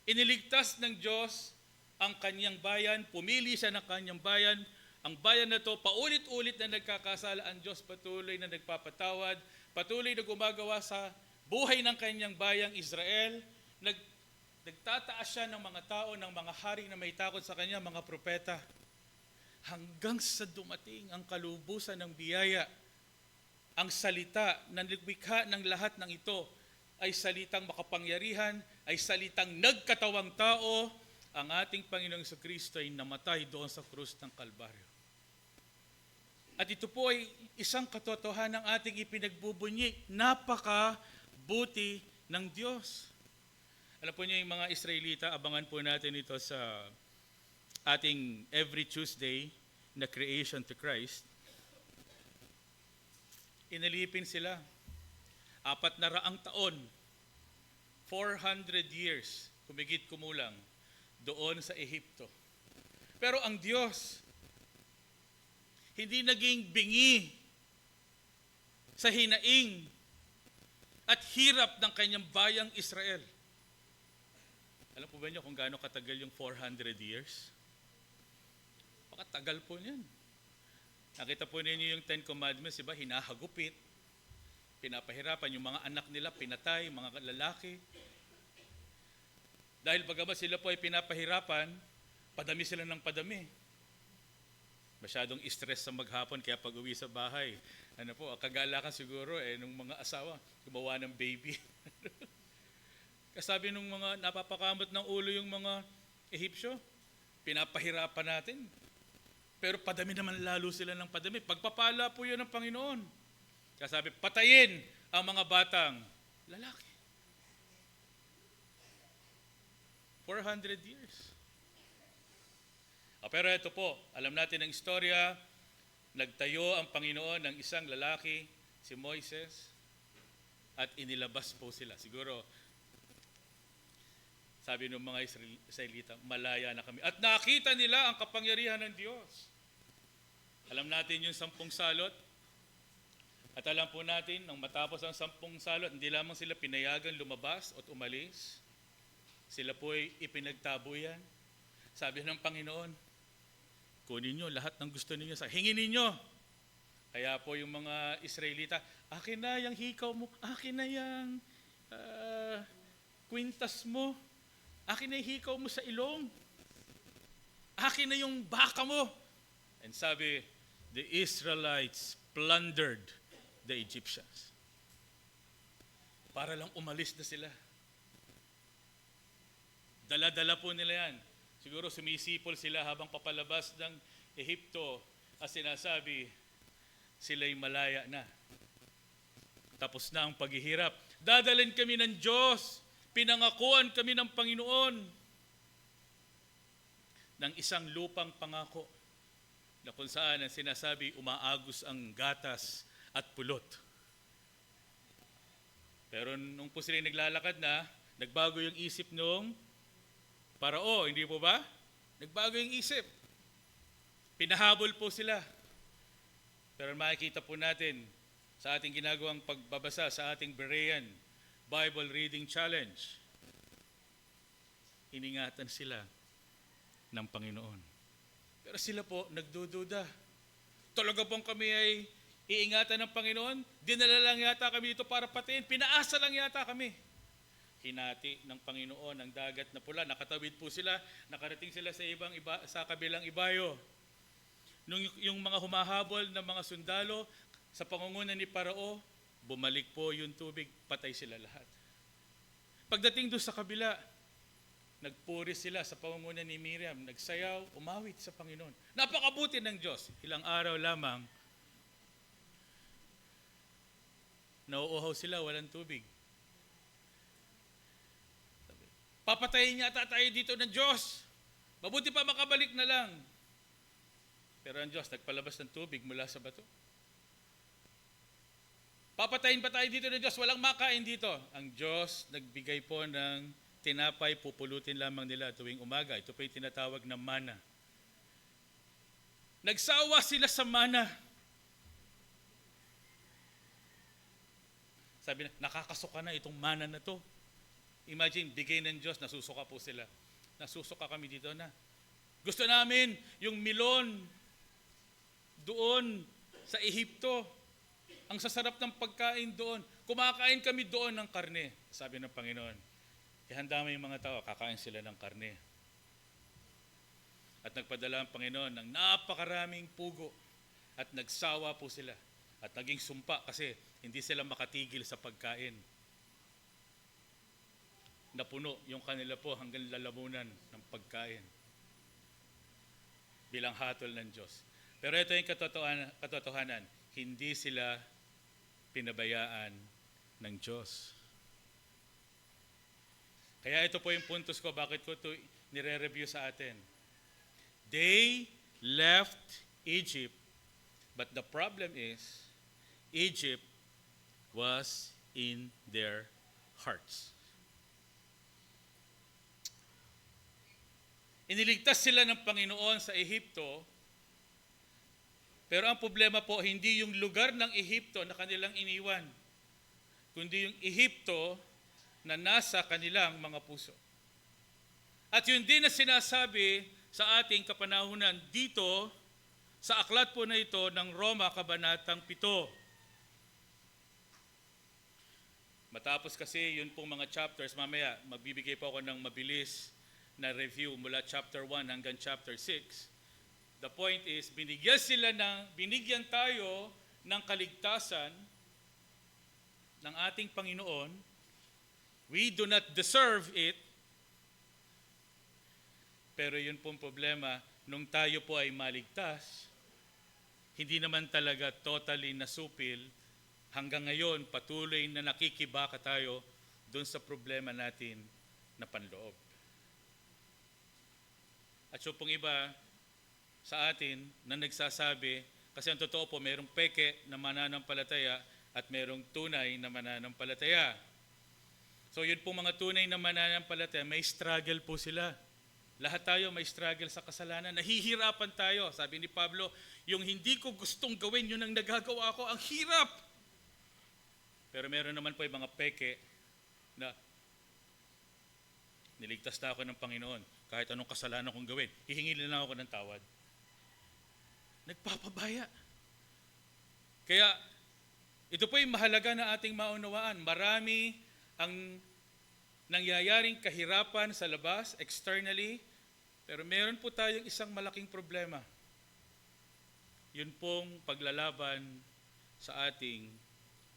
Iniligtas ng Diyos ang kanyang bayan, pumili siya ng kanyang bayan. Ang bayan na to, paulit-ulit na nagkakasala, ang Diyos patuloy na nagpapatawad, patuloy na gumagawa sa buhay ng kanyang bayang Israel. Nagtataas siya ng mga tao, ng mga hari na may takot sa kanya, mga propeta. Hanggang sa dumating ang kalubusan ng biyaya, ang salita na naglikha ng lahat ng ito ay salitang makapangyarihan, ay salitang nagkatawang tao, ang ating Panginoong Jesucristo ay namatay doon sa krus ng Kalbaryo. At ito po ay isang katotohanan ng ating ipinagbubunyi, napakabuti ng Diyos. Alam po niyo yung mga Israelita, abangan po natin ito sa ating every Tuesday na Creation to Christ. Inalipin sila. 400 taon, 400 years, kumigit kumulang, doon sa Ehipto. Pero ang Diyos, hindi naging bingi sa hinaing at hirap ng kanyang bayang Israel. Alam po ba niyo kung gaano katagal yung 400 years? Pakatagal po niyan. Nakita po ninyo yung 10 Commandments, diba? Hinahagupit, pinapahirapan yung mga anak nila, pinatay, mga lalaki. Dahil bagamat sila po ay pinapahirapan, padami sila ng padami. Masyadong stress sa maghapon, kaya pag uwi sa bahay, kagalakan siguro nung mga asawa, gumawa ng baby. Kasabi nung mga napapakamot ng ulo yung mga Ehipsyo, pinapahirapan natin. Pero padami naman lalo sila ng padami. Pagpapala po yun ng Panginoon. Kasabi, patayin ang mga batang lalaki. 400 years. Pero ito po, alam natin ang istorya, nagtayo ang Panginoon ng isang lalaki, si Moises, at inilabas po sila. Siguro, sabi ng mga Israelita, malaya na kami. At nakita nila ang kapangyarihan ng Diyos. Alam natin yung 10 salot. At alam po natin, nang matapos ang 10 salot, hindi lamang sila pinayagan lumabas at umalis. Sila po ay ipinagtabuyan. Sabi ng Panginoon, kunin nyo lahat ng gusto ninyo, hingin ninyo. Kaya po yung mga Israelita, akin na yung hikaw mo, akin na yung kwintas mo, akin na yung hikaw mo sa ilong, akin na yung baka mo. And sabi, the Israelites plundered the Egyptians. Para lang umalis na sila. Dala-dala po nila yan. Siguro sumisipol sila habang papalabas ng Ehipto at sinasabi, sila'y malaya na. Tapos na ang paghihirap. Dadalhin kami ng Diyos. Pinangakuan kami ng Panginoon ng isang lupang pangako na kung saan ang sinasabi, umaagos ang gatas at pulot. Pero nung po sila naglalakad na, nagbago yung isip nung Parao, hindi po ba? Nagbago yung isip. Pinahabol po sila. Pero makikita po natin sa ating ginagawang pagbabasa sa ating Berean Bible Reading Challenge, iningatan sila ng Panginoon. Pero sila po nagdududa. Talaga pong kami ay iingatan ng Panginoon? Dinala lang yata kami dito para patiin. Pinaasa lang yata kami. Hinati ng Panginoon ang dagat na pula. Nakatawid po sila. Nakarating sila sa kabilang ibayo. Nung yung mga humahabol ng mga sundalo sa pangunguna ni Parao, bumalik po yung tubig, patay sila lahat. Pagdating doon sa kabila, nagpuri sila sa pangunguna ni Miriam, nagsayaw, umawit sa Panginoon. Napakabuti ng Diyos. Ilang araw lamang, nauuhaw sila, walang tubig. Papatayin niya tayo dito ng Diyos. Mabuti pa makabalik na lang. Pero ang Diyos nagpalabas ng tubig mula sa bato. Papatayin pa tayo dito ng Diyos, walang makain dito. Ang Diyos nagbigay po ng tinapay, pupulutin lamang nila tuwing umaga. Ito po yung tinatawag na mana. Nagsawa sila sa mana. Sabi na, nakakasuka na itong mana na to. Imagine, bigay ng Diyos, nasusuka po sila. Nasusuka kami dito na. Gusto namin yung milon doon sa Ehipto. Ang sasarap ng pagkain doon. Kumakain kami doon ng karne. Sabi ng Panginoon, ihanda mo yung mga tao, kakain sila ng karne. At nagpadala ang Panginoon ng napakaraming pugo. At nagsawa po sila. At naging sumpa kasi hindi sila makatigil sa pagkain. Napuno yung kanila po hanggang lalamunan ng pagkain bilang hatol ng Diyos. Pero ito yung katotohanan, hindi sila pinabayaan ng Diyos. Kaya ito po yung puntos ko, bakit ko ito nire-review sa atin. They left Egypt, but the problem is, Egypt was in their hearts. Iniligtas sila ng Panginoon sa Ehipto, pero ang problema po, hindi yung lugar ng Ehipto na kanilang iniwan, kundi yung Ehipto na nasa kanilang mga puso. At yun din na sinasabi sa ating kapanahunan dito, sa aklat po na ito ng Roma, Kabanatang 7. Matapos kasi yun pong mga chapters, mamaya magbibigay po ako ng mabilis na review mula chapter 1 hanggang chapter 6. The point is, binigyan tayo ng kaligtasan ng ating Panginoon. We do not deserve it. Pero yun pong problema, nung tayo po ay maligtas, hindi naman talaga totally nasupil. Hanggang ngayon, patuloy na nakikibaka tayo doon sa problema natin na panloob. At so pong iba sa atin na nagsasabi, kasi ang totoo po, mayroong peke na mananampalataya at mayroong tunay na mananampalataya. So yun po mga tunay na mananampalataya, may struggle po sila. Lahat tayo may struggle sa kasalanan. Nahihirapan tayo. Sabi ni Pablo, yung hindi ko gustong gawin, yun ang nagagawa ko. Ang hirap! Pero meron naman po yung mga peke na niligtas na ako ng Panginoon. Kahit anong kasalanan kong gawin, hihingi na ako ng tawad. Nagpapabaya. Kaya ito po yung mahalaga na ating maunawaan. Marami ang nangyayaring kahirapan sa labas, externally, pero meron po tayong isang malaking problema. Yun pong paglalaban sa ating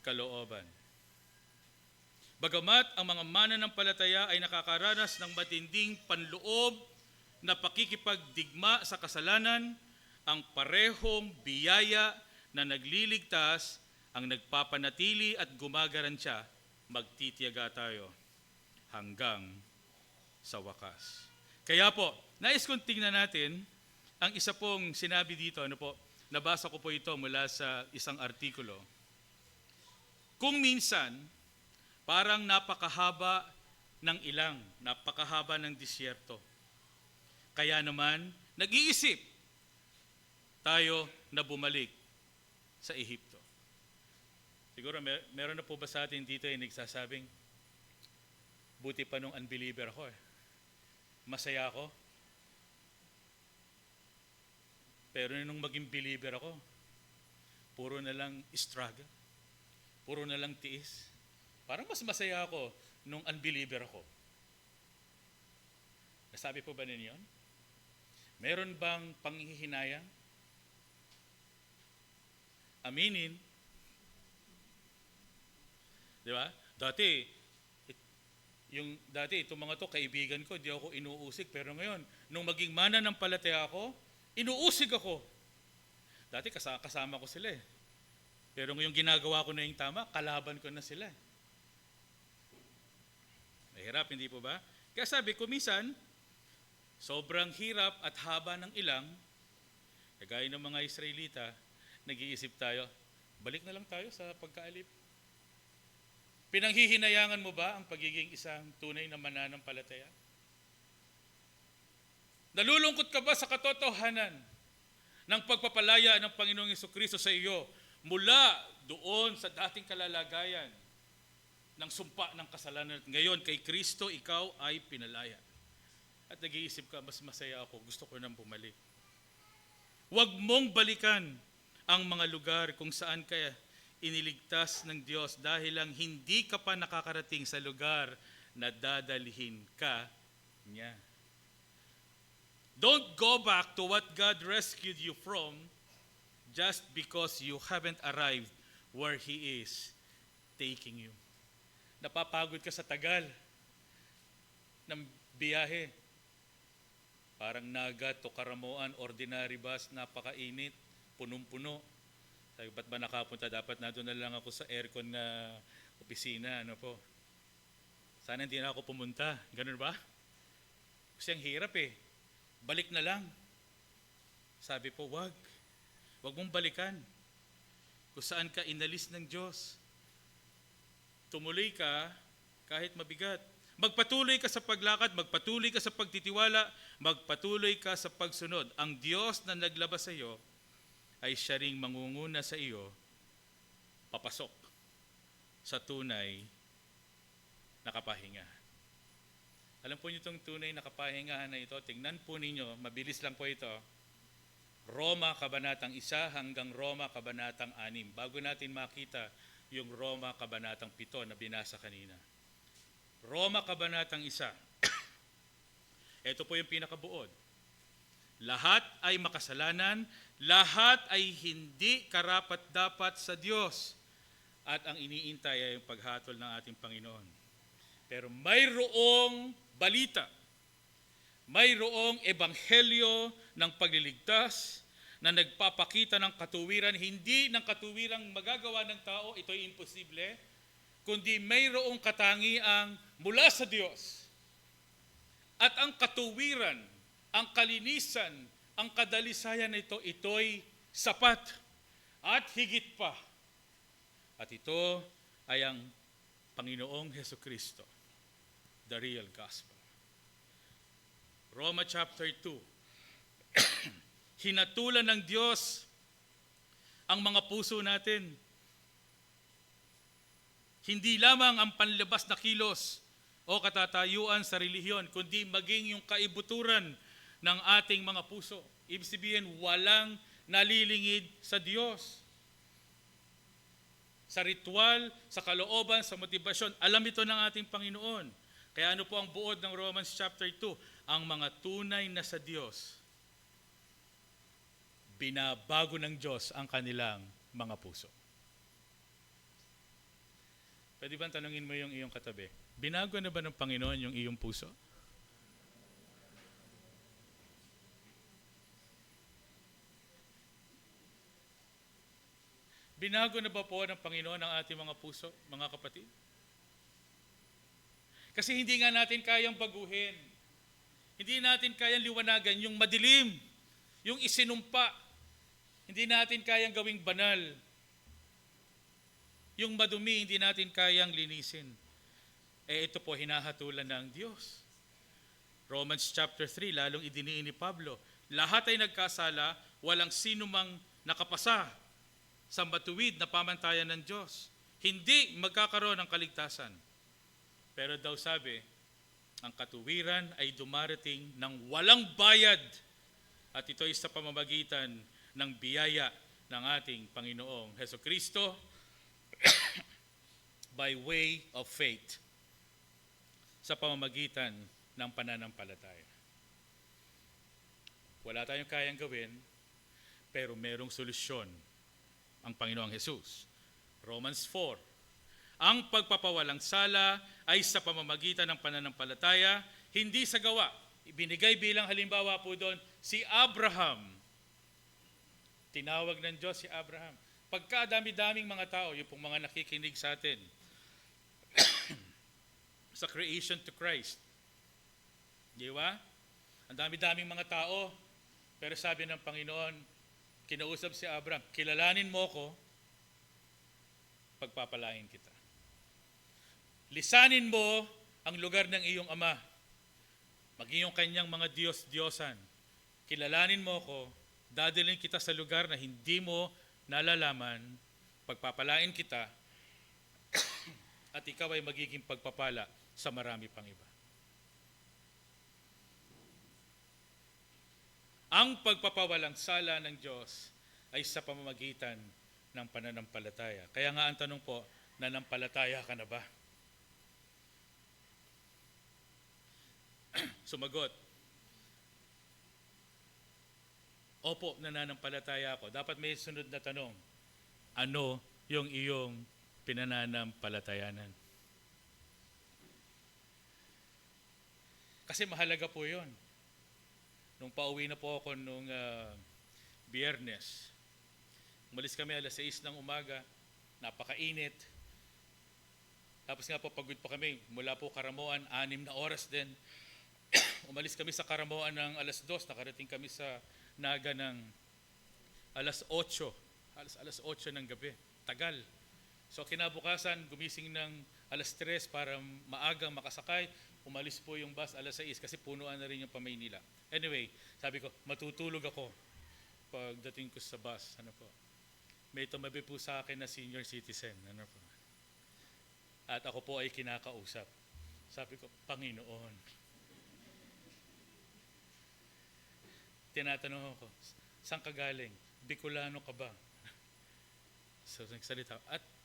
kalooban. Bagamat ang mga mananampalataya ay nakakaranas ng matinding panloob na pakikipagdigma sa kasalanan, ang parehong biyaya na nagliligtas ang nagpapanatili at gumagaransya, magtitiyaga tayo hanggang sa wakas. Kaya po, nais kong tingnan natin ang isa pong sinabi dito, nabasa ko po ito mula sa isang artikulo. Kung minsan, parang napakahaba ng ilang, napakahaba ng disyerto. Kaya naman, nag-iisip tayo na bumalik sa Ehipto. Siguro meron na po ba sa atin dito yung nagsasabing, buti pa nung unbeliever ako eh. Masaya ako. Pero nung maging believer ako, puro na lang struggle. Puro na lang tiis. Parang mas masaya ako nung unbeliever ako. Nasabi po ba ninyo yun? Meron bang panghihinayang? Aminin. Di ba? Dati, itong mga to, kaibigan ko, di ako inuusig. Pero ngayon, nung maging mananampalataya ako, inuusig ako. Dati kasama ko sila eh. Pero ngayong ginagawa ko na yung tama, kalaban ko na sila eh. Mahirap, hindi po ba? Kaya sabi ko, minsan, sobrang hirap at haba ng ilang, kagaya ng mga Israelita, nag-iisip tayo, balik na lang tayo sa pagkaalip. Pinanghihinayangan mo ba ang pagiging isang tunay na mananampalataya? Nalulungkot ka ba sa katotohanan ng pagpapalaya ng Panginoong Jesucristo sa iyo mula doon sa dating kalalagayan ng sumpa ng kasalanan at ngayon kay Kristo ikaw ay pinalaya? At nag-iisip ka, mas masaya ako, gusto ko nang bumalik. Huwag mong balikan ang mga lugar kung saan ka iniligtas ng Diyos dahil lang hindi ka pa nakakarating sa lugar na dadalhin ka niya. Don't go back to what God rescued you from just because you haven't arrived where He is taking you. Napapagod ka sa tagal ng biyahe. Parang Naga to Karamoan, ordinary bus, napakainit, punong-puno. Sabi, ba't ba nakapunta? Dapat nandun na lang ako sa aircon na opisina. Sana hindi na ako pumunta. Ganun ba? Kasi ang hirap eh. Balik na lang. Sabi po, wag. Wag mong balikan. Kung saan ka inalis ng Diyos. Tumuloy ka kahit mabigat. Magpatuloy ka sa paglakad, magpatuloy ka sa pagtitiwala, magpatuloy ka sa pagsunod. Ang Diyos na naglabas sa iyo ay siya ring mangunguna sa iyo papasok sa tunay na kapahinga. Alam po niyo itong tunay na kapahingahan na ito, tingnan po ninyo, mabilis lang po ito. Roma Kabanatang 1 hanggang Roma Kabanatang 6. Bago natin makita yung Roma Kabanatang 7 na binasa kanina. Roma Kabanatang 1. Ito po yung pinakabuod. Lahat ay makasalanan, lahat ay hindi karapat-dapat sa Diyos. At ang iniintay ay yung paghatol ng ating Panginoon. Pero mayroong balita, mayroong ebanghelyo ng pagliligtas na nagpapakita ng katuwiran, hindi ng katuwirang magagawa ng tao, ito'y imposible, kundi mayroong katangiang mula sa Diyos. At ang katuwiran, ang kalinisan, ang kadalisayan nito, ito'y sapat at higit pa. At ito ay ang Panginoong Hesukristo, the real gospel. Roma chapter 2. Hinatulan ng Diyos ang mga puso natin. Hindi lamang ang panlabas na kilos o katatayuan sa relihiyon, kundi maging yung kaibuturan ng ating mga puso. Ibig sabihin, walang nalilingid sa Diyos. Sa ritual, sa kalooban, sa motibasyon, alam ito ng ating Panginoon. Kaya ano po ang buod ng Romans chapter 2? Ang mga tunay na sa Diyos, binabago ng Diyos ang kanilang mga puso. Pwede ba tanungin mo yung iyong katabi? Binago na ba ng Panginoon yung iyong puso? Binago na ba po ng Panginoon ang ating mga puso, mga kapatid? Kasi hindi nga natin kayang baguhin. Hindi natin kayang liwanagan yung madilim, yung isinumpa. Hindi natin kayang gawing banal. Yung madumi, hindi natin kayang linisin. Ito po, hinahatulan ng Diyos. Romans chapter 3, lalong idiniin ni Pablo, lahat ay nagkasala, walang sino mang nakapasa sa matuwid na pamantayan ng Diyos. Hindi magkakaroon ng kaligtasan. Pero daw sabi, ang katuwiran ay dumarating ng walang bayad. At ito ay sa pamamagitan ng biyaya ng ating Panginoong Hesukristo by way of faith, sa pamamagitan ng pananampalataya. Wala tayong kayang gawin, pero merong solusyon ang Panginoong Jesus. Romans 4. Ang pagpapawalang sala ay sa pamamagitan ng pananampalataya, hindi sa gawa. Ibinigay bilang halimbawa po doon si Abraham. Tinawag ng Diyos si Abraham. Pagkadami-daming mga tao, yung pong mga nakikinig sa atin, sa creation to Christ. Di ba? Ang dami-daming mga tao, pero sabi ng Panginoon, kinausap si Abraham, kilalanin mo ko, pagpapalain kita. Lisanin mo ang lugar ng iyong ama, maging yung kanyang mga Diyos-Diyosan. Kilalanin mo ko, dadalhin kita sa lugar na hindi mo nalalaman, pagpapalain kita, at ikaw ay magiging pagpapala sa marami pang iba. Ang pagpapawalang sala ng Diyos ay sa pamamagitan ng pananampalataya. Kaya nga ang tanong po, nanampalataya ka na ba? Sumagot, opo, nananampalataya ako. Dapat may sunod na tanong, ano yung iyong pinananampalatayanan? Kasi mahalaga po yun. Nung pauwi na po ako nung Biyernes, umalis kami alas 6 ng umaga, napakainit. Tapos nga po, pagod pa kami, mula po Karamoan, 6 na oras din. Umalis kami sa Karamoan ng alas 2, nakarating kami sa Naga ng alas 8, alas 8 ng gabi. Tagal. So kinabukasan, gumising ng alas 3 para maagang makasakay. Umalis po yung bus alas 6 kasi punuan na rin yung Pamaynila. Anyway, sabi ko, matutulog ako pagdating ko sa bus. Ano po? May tumabi po sa akin na senior citizen. Ano po? At ako po ay kinakausap. Sabi ko, Panginoon. Tinatanong ako, saan ka galing? Bicolano ka ba? So, nagsalita.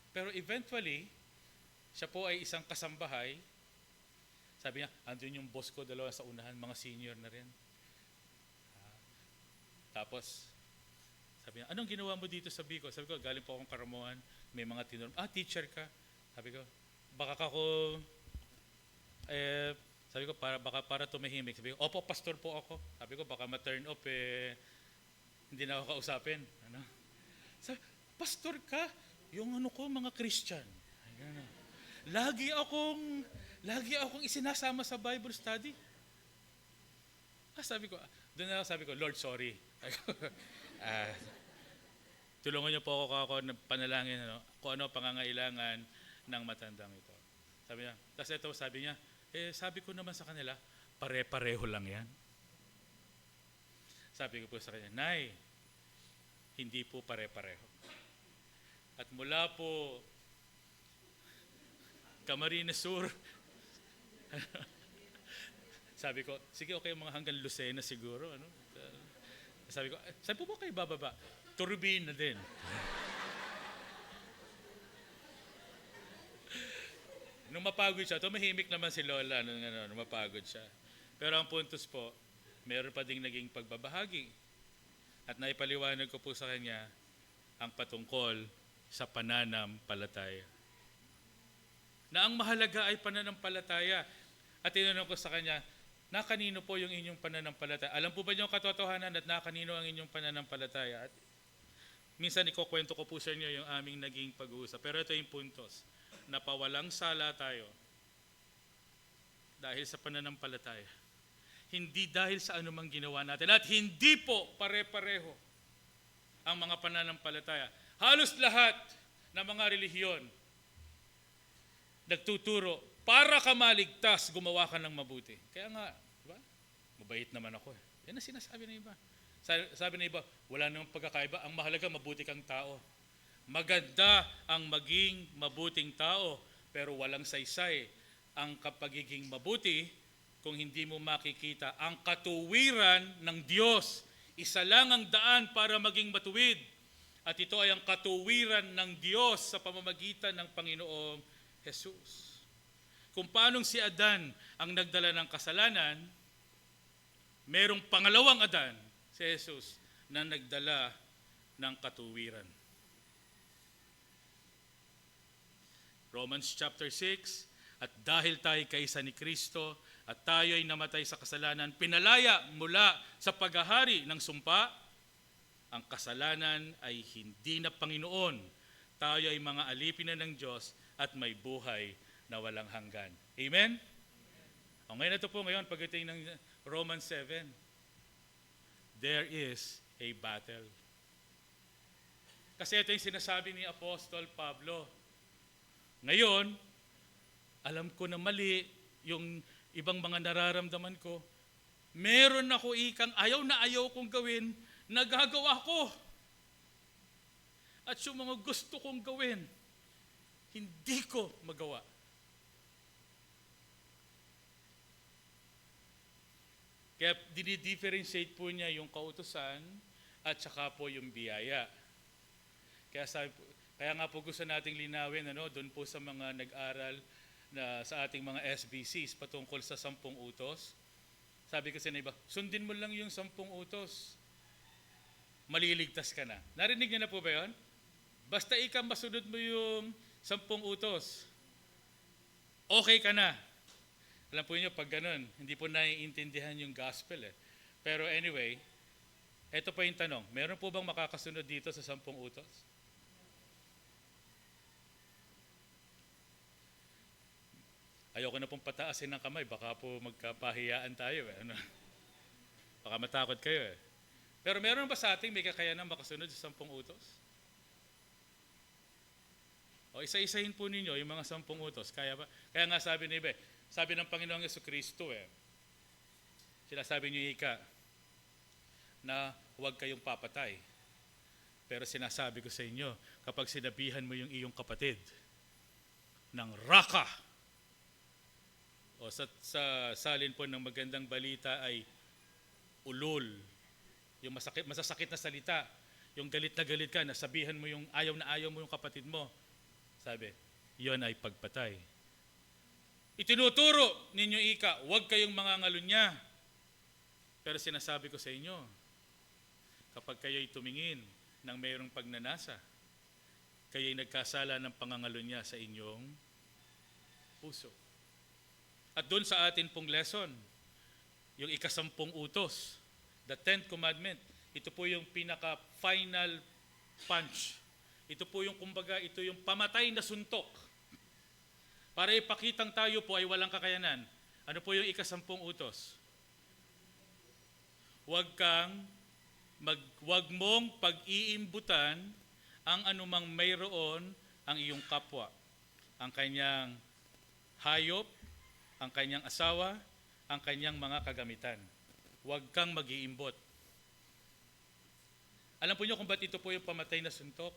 Pero eventually, siya po ay isang kasambahay. Sabi niya, andun yung boss ko, dalawa sa unahan, mga senior na rin. Tapos, sabi niya, anong ginawa mo dito sa Bicol? Sabi ko, galing po akong Karamuan, may mga tinuro. Teacher ka? Sabi ko, baka ako, sabi ko, para tumahimik. Sabi ko, opo, pastor po ako. Sabi ko, baka ma-turn off, hindi na ako kausapin. Ano? Sabi, pastor ka? Yung ano ko, mga Christian. Ayan. Lagi akong isinasama sa Bible study. Sabi ko, Lord, sorry. Tulungan niyo po ako ng panalangin, kung ano pangangailangan ng matandang ito. Sabi niya, tapos ito, sabi niya, sabi ko naman sa kanila, pare-pareho lang yan. Sabi ko po sa kanya, Nay, hindi po pare-pareho. At mula po Camarines Sur, sabi ko, sige, okay, mga hanggang Lucena siguro. Ano? Sabi ko, saan po ba kayo bababa? Turbina din. Nung mapagod siya, tumahimik naman si Lola nung mapagod siya. Pero ang puntos po, meron pa ding naging pagbabahagi. At naipaliwanag ko po sa kanya ang patungkol sa pananampalataya. Na ang mahalaga ay pananampalataya. At tinanong ko sa kanya, na kanino po yung inyong pananampalataya? Alam po ba niyo ang katotohanan at na kanino ang inyong pananampalataya? At minsan ikukwento ko po sa inyo yung aming naging pag-uusap. Pero ito yung puntos. Napawalang sala tayo dahil sa pananampalataya. Hindi dahil sa anumang ginawa natin. At hindi po pare-pareho ang mga pananampalataya. Halos lahat ng mga relihiyon nagtuturo, para ka maligtas, gumawa ka ng mabuti. Kaya nga, diba? Mabait naman ako eh. Yan ang sinasabi ng iba. Sabi ng iba, wala namang pagkakaiba. Ang mahalaga, mabuti kang tao. Maganda ang maging mabuting tao, pero walang saysay ang kapagiging mabuti kung hindi mo makikita ang katuwiran ng Diyos. Isa lang ang daan para maging matuwid. At ito ay ang katuwiran ng Diyos sa pamamagitan ng Panginoong Jesus. Kung paanong si Adan ang nagdala ng kasalanan, merong pangalawang Adan, si Jesus, na nagdala ng katuwiran. Romans chapter 6, at dahil tayo kaisa ni Kristo at tayo ay namatay sa kasalanan, pinalaya mula sa paghahari ng sumpa, ang kasalanan ay hindi na Panginoon. Tayo ay mga alipin na ng Diyos at may buhay na walang hanggan. Amen? O ngayon ito po ngayon, pagdating ng Romans 7, there is a battle. Kasi ito yung sinasabi ni Apostol Pablo. Ngayon, alam ko na mali yung ibang mga nararamdaman ko. Meron ako ikang ayaw na ayaw kong gawin, nagagawa ko. At yung mga gusto kong gawin, hindi ko magawa. Kaya dinidifferentiate po niya yung kautusan at saka po yung biyaya. Kaya nga po gusto nating linawin doon po sa mga nag-aral na sa ating mga SBCs patungkol sa 10 utos. Sabi kasi na iba, sundin mo lang yung 10 utos. Maliligtas ka na. Narinig niyo na po ba yun? Basta ikaw masunod mo yung 10 utos, okay ka na. Alam po niyo, pag ganun, hindi po naiintindihan yung gospel eh. Pero anyway, ito pa yung tanong, meron po bang makakasunod dito sa 10 utos? Ayoko na pong pataasin ng kamay, baka po magkapahiyaan tayo eh. Baka matakot kayo eh. Pero meron ba sa ating may kakayanan makasunod sa 10 utos? O isa-isahin po ninyo yung mga 10 utos. Kaya ba? Kaya nga sabi ni Ibe, sabi ng Panginoong Jesucristo sinasabi niyo ika na huwag kayong papatay. Pero sinasabi ko sa inyo, kapag sinabihan mo yung iyong kapatid ng raka, o sa salin po ng magandang balita ay ulol, yung masasakit na salita, yung galit na galit ka, nasabihan mo yung ayaw na ayaw mo yung kapatid mo, sabi, yon ay pagpatay. Itinuturo ninyo ika, huwag kayong mangangalunya. Pero sinasabi ko sa inyo, kapag kayo'y tumingin ng mayroong pagnanasa, kayo'y nagkasala ng pangangalunya sa inyong puso. At doon sa atin pong lesson, yung ika-10 utos, the 10th commandment, ito po yung pinaka-final punch. Ito po yung kumbaga, ito yung pamatay na suntok. Para ipakitang tayo po ay walang kakayanan. Ano po yung ika-10 utos? Huwag mong pag-iimbutan ang anumang mayroon ang iyong kapwa. Ang kanyang hayop, ang kanyang asawa, ang kanyang mga kagamitan. Huwag kang mag-iimbot. Alam po niyo kung ba't ito po yung pamatay na suntok?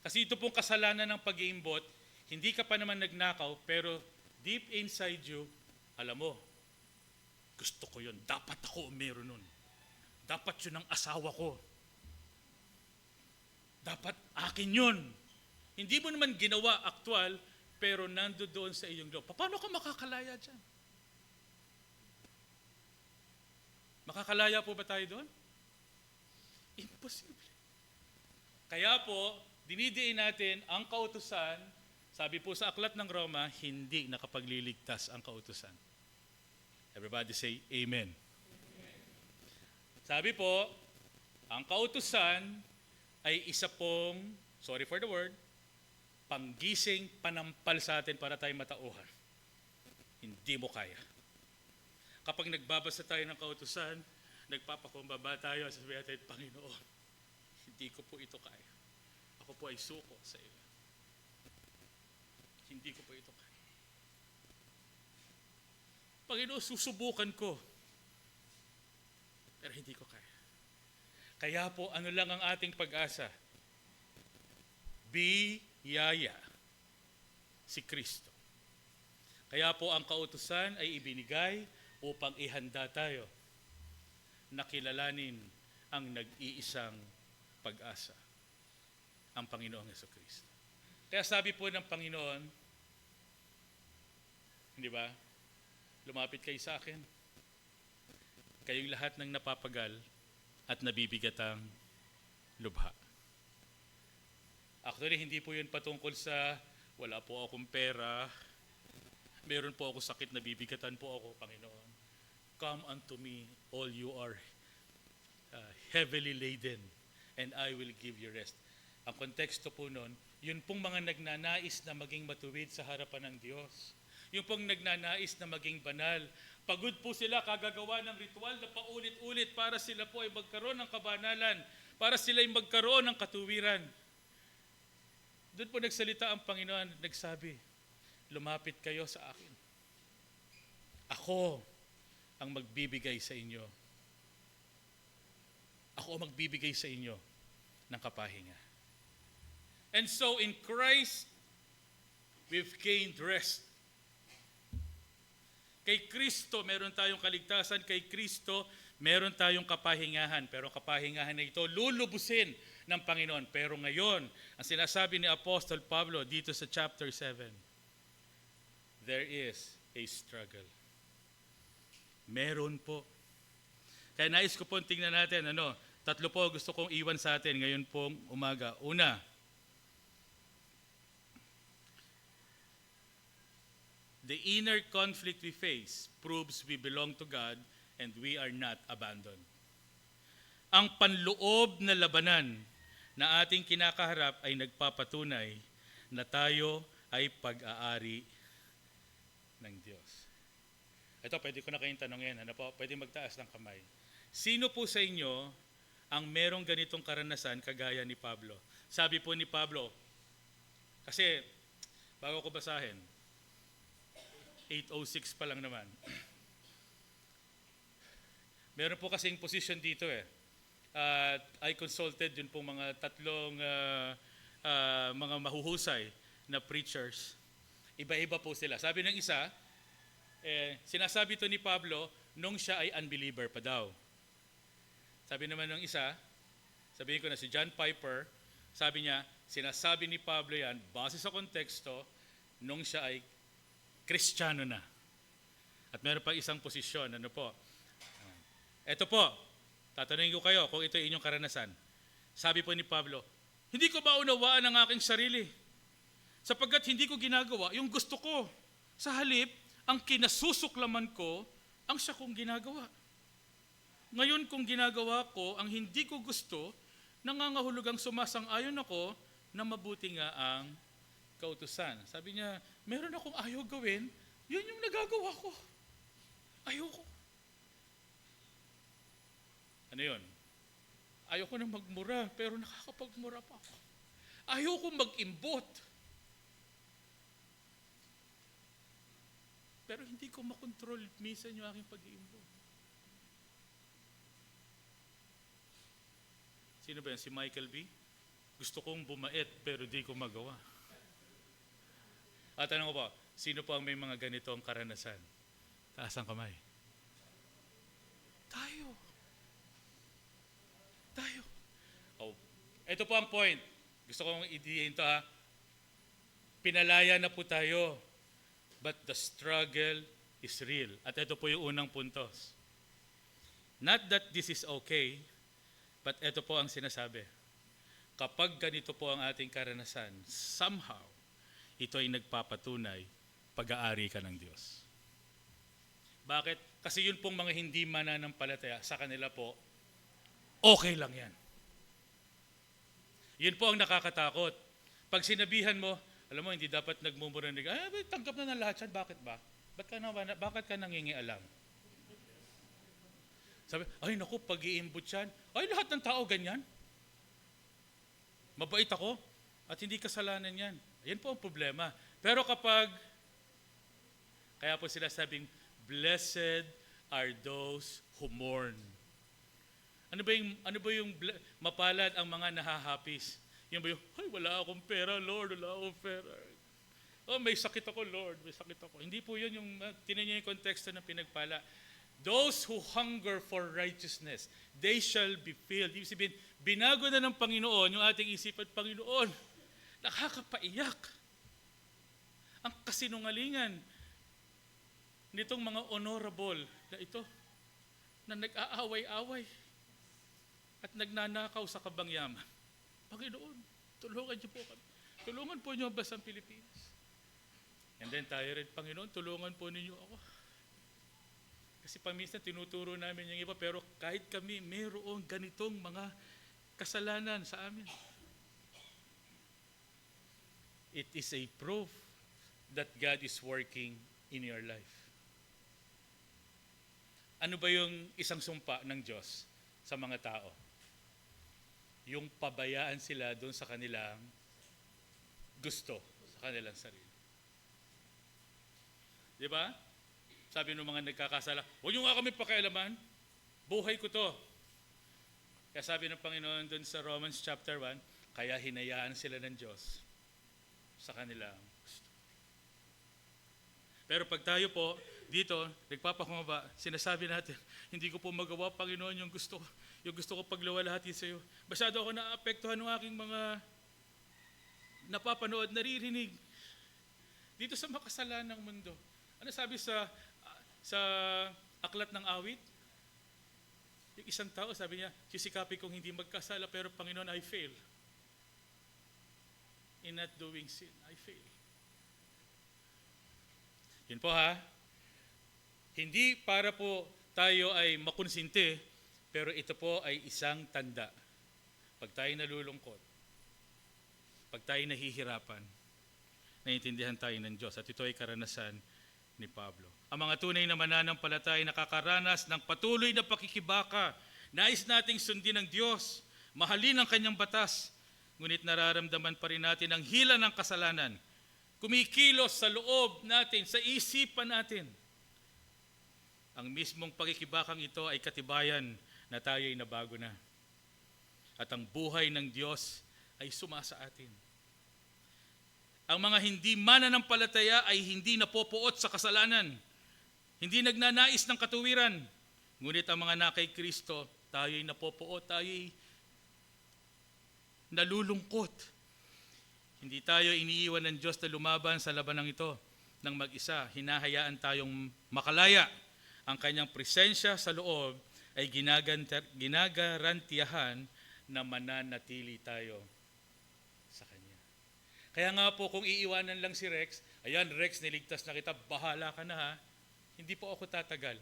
Kasi ito pong kasalanan ng pag-iimbot, hindi ka pa naman nagnakaw, pero deep inside you, alam mo, gusto ko yun. Dapat ako meron nun. Dapat yun ang asawa ko. Dapat akin yun. Hindi mo naman ginawa aktual, pero nando doon sa iyong loob. Paano ka makakalaya dyan? Makakalaya po ba tayo doon? Imposible. Kaya po, dinidiin natin ang kautusan, sabi po sa Aklat ng Roma, hindi nakapagliligtas ang kautusan. Everybody say, Amen. Sabi po, ang kautusan ay isa pong, sorry for the word, panggising panampal sa atin para tayo matauhan. Hindi mo kaya. Kapag nagbabasa tayo ng kautusan, nagpapakumbaba tayo, sasabihin natin, Panginoon, hindi ko po ito kaya. Ako po ay suko sa iyo. Hindi ko po ito kaya. Panginoon, susubukan ko. Pero hindi ko kaya. Kaya po, ano lang ang ating pag-asa? Biyaya. Si Kristo. Kaya po ang kautusan ay ibinigay upang ihanda tayo na kilalanin ang nag-iisang pag-asa, ang Panginoong Jesucristo. Kaya sabi po ng Panginoon, hindi ba, lumapit kayo sa akin, kayong lahat ng napapagal at nabibigatang lubha. Actually, hindi po yun patungkol sa wala po akong pera, meron po ako sakit, nabibigatan po ako, Panginoon. Come unto me, all you are heavily laden, and I will give you rest. Ang konteksto po nun, yun pong mga nagnanais na maging matuwid sa harapan ng Diyos. Yung pong nagnanais na maging banal. Pagod po sila kagagawa ng ritual na paulit-ulit para sila po ay magkaroon ng kabanalan, para sila ay magkaroon ng katuwiran. Doon po nagsalita ang Panginoon, nagsabi, lumapit kayo sa akin. Ako ang magbibigay sa inyo. Ako ang magbibigay sa inyo ng kapahinga. And so in Christ, we've gained rest. Kay Kristo, meron tayong kaligtasan. Kay Kristo, meron tayong kapahingahan. Pero kapahingahan na ito, lulubusin ng Panginoon. Pero ngayon, ang sinasabi ni Apostle Pablo dito sa chapter 7, there is a struggle. Meron po. Kaya nais ko pong tingnan natin, tatlo po gusto kong iwan sa atin ngayon pong umaga. Una, the inner conflict we face proves we belong to God and we are not abandoned. Ang panloob na labanan na ating kinakaharap ay nagpapatunay na tayo ay pag-aari ng Diyos. Ito, pwede ko na kayong tanongin. Pwede magtaas ng kamay. Sino po sa inyo ang merong ganitong karanasan kagaya ni Pablo? Sabi po ni Pablo, kasi bago ko basahin, 8:06 pa lang naman. Meron po kasing position dito I consulted yun pong mga tatlong mga mahuhusay na preachers. Iba-iba po sila. Sabi ng isa, sinasabi to ni Pablo nung siya ay unbeliever pa daw. Sabi naman ng isa, sabihin ko na si John Piper, sabi niya, sinasabi ni Pablo yan, base sa konteksto, nung siya ay Kristiyano na. At meron pa isang posisyon, Ito po, tatanungin ko kayo kung ito ay inyong karanasan. Sabi po ni Pablo, hindi ko maunawaan ang aking sarili sapagkat hindi ko ginagawa yung gusto ko. Sa halip, ang kinasusuklaman ko, ang siya kong ginagawa. Ngayon kung ginagawa ko ang hindi ko gusto, nangangahulugang sumasang-ayon ako na mabuti nga ang kautusan. Sabi niya, meron akong ayaw gawin, yun yung nagagawa ko. Ayoko. Ano yun? Ayoko na magmura, pero nakakapagmura pa ako. Ayoko mag-imbot. Pero hindi ko makontrol minsan yung aking pag-iimbot. Sino ba yan? Si Michael B? Gusto kong bumait pero di ko magawa. At tanong ko po, sino po ang may mga ganitong karanasan? Taas ang kamay. Tayo. Oh, ito po ang point. Gusto kong i-diin to ha. Pinalaya na po tayo. But the struggle is real. At ito po yung unang puntos. Not that this is okay, but ito po ang sinasabi. Kapag ganito po ang ating karanasan, somehow, ito ay nagpapatunay pag-aari ka ng Diyos. Bakit? Kasi yun pong mga hindi mananampalataya, sa kanila po, okay lang yan. Yun po ang nakakatakot. Pag sinabihan mo, alam mo, hindi dapat nagmumurinig, tanggap na ng lahat yan, bakit ba? Bakit ka nangingialam? Sabi, ay naku, pag-iimbot yan, ay lahat ng tao ganyan. Mabait ako at hindi kasalanan yan. Yan po ang problema. Pero kapag, kaya po sila sabing, blessed are those who mourn. Ano ba yung mapalad ang mga nahahapis? Yung ba yung, ay wala akong pera, Lord, wala akong pera. Oh, may sakit ako, Lord, may sakit ako. Hindi po yun yung, tinan niyo yung konteksto ng pinagpala. Those who hunger for righteousness, they shall be filled. Ibig sabihin, binago na ng Panginoon yung ating isipan, Panginoon, nakakapaiyak. Ang kasinungalingan nitong mga honorable na ito, na nag-aaway-away at nagnanakaw sa kabangyaman. Panginoon, tulungan niyo po kami. Tulungan po niyo ang basang Pilipinas. And then tayo rin, Panginoon, tulungan po ninyo ako. Kasi paminsan tinuturo namin yung iba, pero kahit kami mayroong ganitong mga kasalanan sa amin. It is a proof that God is working in your life. Ano ba yung isang sumpa ng Diyos sa mga tao? Yung pabayaan sila doon sa kanilang gusto, sa kanilang sarili. Di ba? Sabi ng mga nagkakasala, huwag nyo nga kami pakialaman, buhay ko to. Kaya sabi ng Panginoon doon sa Romans chapter 1, kaya hinayaan sila ng Diyos sa kanilang gusto. Pero pag tayo po, dito, nagpapakumaba, sinasabi natin, hindi ko po magawa, Panginoon, yung gusto ko pagluwalhati sa iyo. Masyado ako naapektuhan ng aking mga napapanood, naririnig dito sa makasalanang mundo. Ano sabi sa aklat ng awit? Yung isang tao, sabi niya, sisikapin kong hindi magkasala, pero Panginoon, I fail. In not doing sin, I fail. Yun po ha. Hindi para po tayo ay makonsinti, pero ito po ay isang tanda. Pag tayo nalulungkot, pag tayo nahihirapan, naiintindihan tayo ng Diyos. At ito ay karanasan ni Pablo. Ang mga tunay na mananampalataya nakakaranas ng patuloy na pakikibaka. Nais nating sundin ang Diyos, mahalin ang kanyang batas, ngunit nararamdaman pa rin natin ang hila ng kasalanan. Kumikilos sa loob natin, sa isipan natin. Ang mismong pakikibakang ito ay katibayan na tayo ay nabago na. At ang buhay ng Diyos ay sumasa atin. Ang mga hindi mananampalataya ay hindi napopuot sa kasalanan. Hindi nagnanais ng katuwiran. Ngunit ang mga nakay Kristo, tayo ay napopuot, tayo ay nalulungkot. Hindi tayo iniiwan ng Diyos na lumaban sa labanang ito ng mag-isa. Hinahayaan tayong makalaya. Ang kanyang presensya sa loob ay ginagarantiyahan na mananatili tayo sa kanya. Kaya nga po kung iiwanan lang si Rex, ayan Rex, niligtas na kita, bahala ka na ha. Hindi po ako tatagal.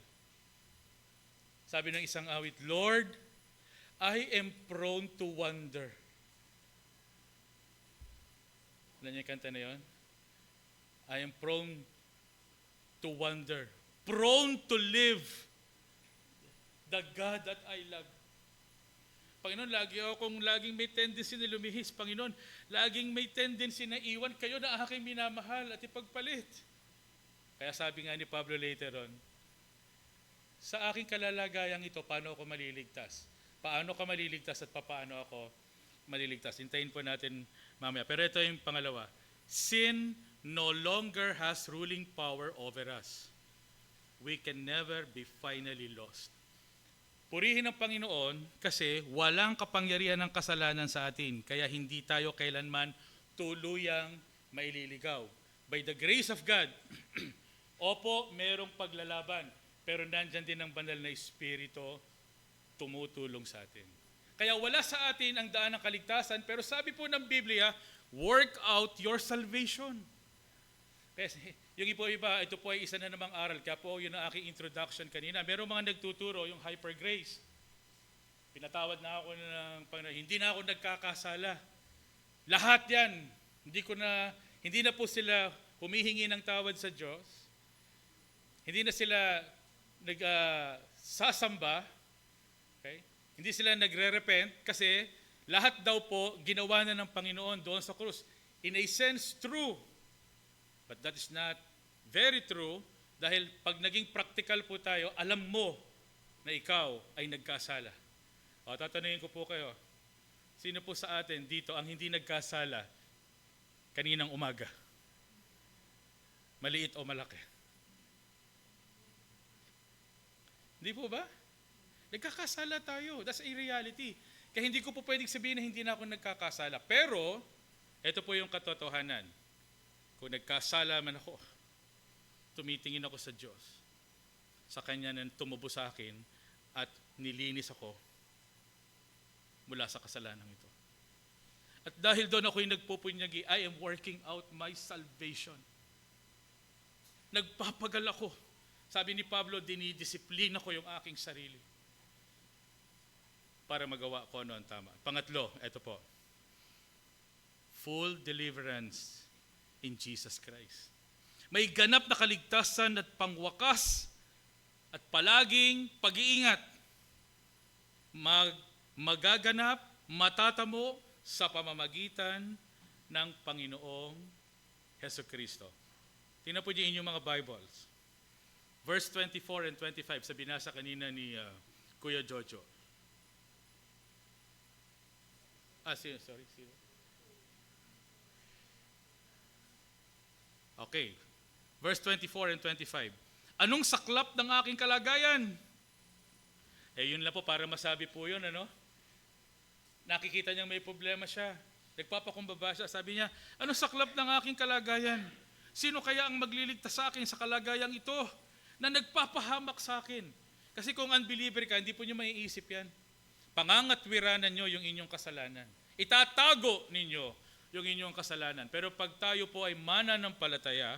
Sabi ng isang awit, Lord, I am prone to wander. Alam niyo yung kanta na yun? I am prone to wander. Prone to live the God that I love. Panginoon, laging may tendency na lumihis. Panginoon, laging may tendency na iwan kayo na aking minamahal at ipagpalit. Kaya sabi nga ni Pablo later on, sa aking kalalagayang ito, paano ako maliligtas? paano ka maliligtas at paano ako maliligtas. Hintayin po natin mamaya. Pero ito yung pangalawa. Sin no longer has ruling power over us. We can never be finally lost. Purihin ang Panginoon kasi walang kapangyarihan ng kasalanan sa atin. Kaya hindi tayo kailanman tuluyang maililigaw. By the grace of God, opo, merong paglalaban. Pero nandyan din ang banal na Espiritu tumutulong sa atin. Kaya wala sa atin ang daan ng kaligtasan, pero sabi po ng Biblia, work out your salvation. Kasi yung iba, ito po ay isa na namang aral. Kaya po yun ang aking introduction kanina. Merong mga nagtuturo, yung hyper grace. Pinatawad na ako ng Panginoon. Hindi na ako nagkakasala. Lahat yan. Hindi na po sila humihingi ng tawad sa Diyos. Hindi na sila nagsasamba. Okay? Hindi sila nagre-repent kasi lahat daw po ginawa na ng Panginoon doon sa krus. In a sense, true. But that is not very true dahil pag naging practical po tayo, alam mo na ikaw ay nagkasala. O, tatanungin ko po kayo, sino po sa atin dito ang hindi nagkasala kaninang umaga? Maliit o malaki? Hindi po ba? Nagkakasala tayo. That's a reality. Kaya hindi ko po pwedeng sabihin na hindi na ako nagkakasala. Pero, ito po yung katotohanan. Kung nagkasala man ako, tumitingin ako sa Diyos. Sa Kanya na tumubo sa akin at nilinis ako mula sa kasalanan ito. At dahil doon ako'y nagpupunyagi, I am working out my salvation. Nagpapagal ako. Sabi ni Pablo, dinidisiplina ko yung aking sarili para magawa ko ano ang tama. Pangatlo, ito po. Full deliverance in Jesus Christ. May ganap na kaligtasan at pangwakas at palaging pag-iingat. Magaganap, matatamo sa pamamagitan ng Panginoong Hesukristo. Tingnan po niyo inyong mga Bibles. Verse 24 and 25 sa binasa kanina ni Kuya Jojo. Sino? Okay. Verse 24 and 25. Anong saklap ng aking kalagayan? Yun lang po para masabi po yun, ano? Nakikita niyang may problema siya. Nagpapakumbaba siya. Sabi niya, anong saklap ng aking kalagayan? Sino kaya ang magliligtas sa akin sa kalagayang ito na nagpapahamak sa akin? Kasi kung unbeliever ka, hindi po niyo maiisip yan. Pangangatwiranan niyo yung inyong kasalanan. Itatago ninyo yung inyong kasalanan. Pero pag tayo po ay mananampalataya,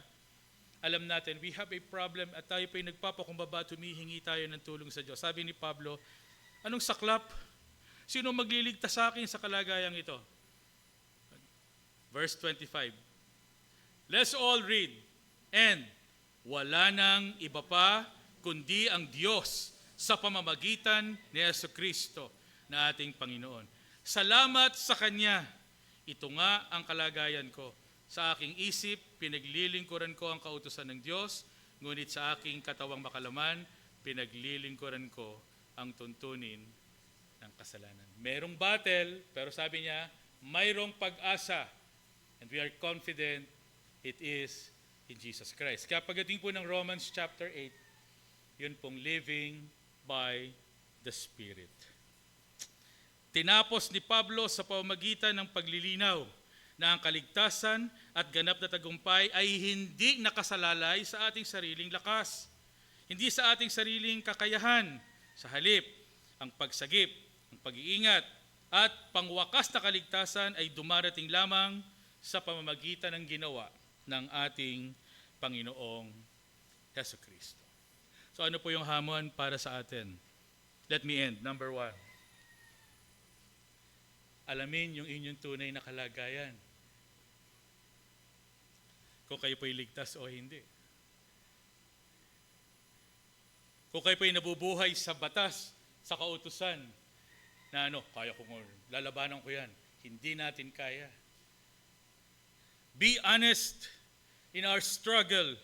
alam natin, we have a problem at tayo po ay nagpapakumbaba, tumihingi tayo ng tulong sa Diyos. Sabi ni Pablo, anong saklap? Sino magliligtas sa akin sa kalagayang ito? Verse 25. Let's all read. And wala nang iba pa kundi ang Diyos sa pamamagitan ni Jesucristo na ating Panginoon. Salamat sa Kanya. Ito nga ang kalagayan ko. Sa aking isip, pinaglilingkuran ko ang kautusan ng Diyos, ngunit sa aking katawang makalaman, pinaglilingkuran ko ang tuntunin ng kasalanan. Merong battle, pero sabi niya, mayroong pag-asa. And we are confident it is in Jesus Christ. Kaya pagdating po ng Romans chapter 8, yun pong living by the Spirit. Tinapos ni Pablo sa pamamagitan ng paglilinaw na ang kaligtasan at ganap na tagumpay ay hindi nakasalalay sa ating sariling lakas. Hindi sa ating sariling kakayahan. Sa halip, ang pagsagip, ang pag-iingat, at pangwakas na kaligtasan ay dumarating lamang sa pamamagitan ng ginawa ng ating Panginoong Hesukristo. So ano po yung hamon para sa atin? Let me end. Number 1. Alamin yung inyong tunay na kalagayan. Kung kayo po'y ligtas o hindi. Kung kayo po'y nabubuhay sa batas, sa kautusan, na kaya ko, lalabanan ko yan. Hindi natin kaya. Be honest in our struggle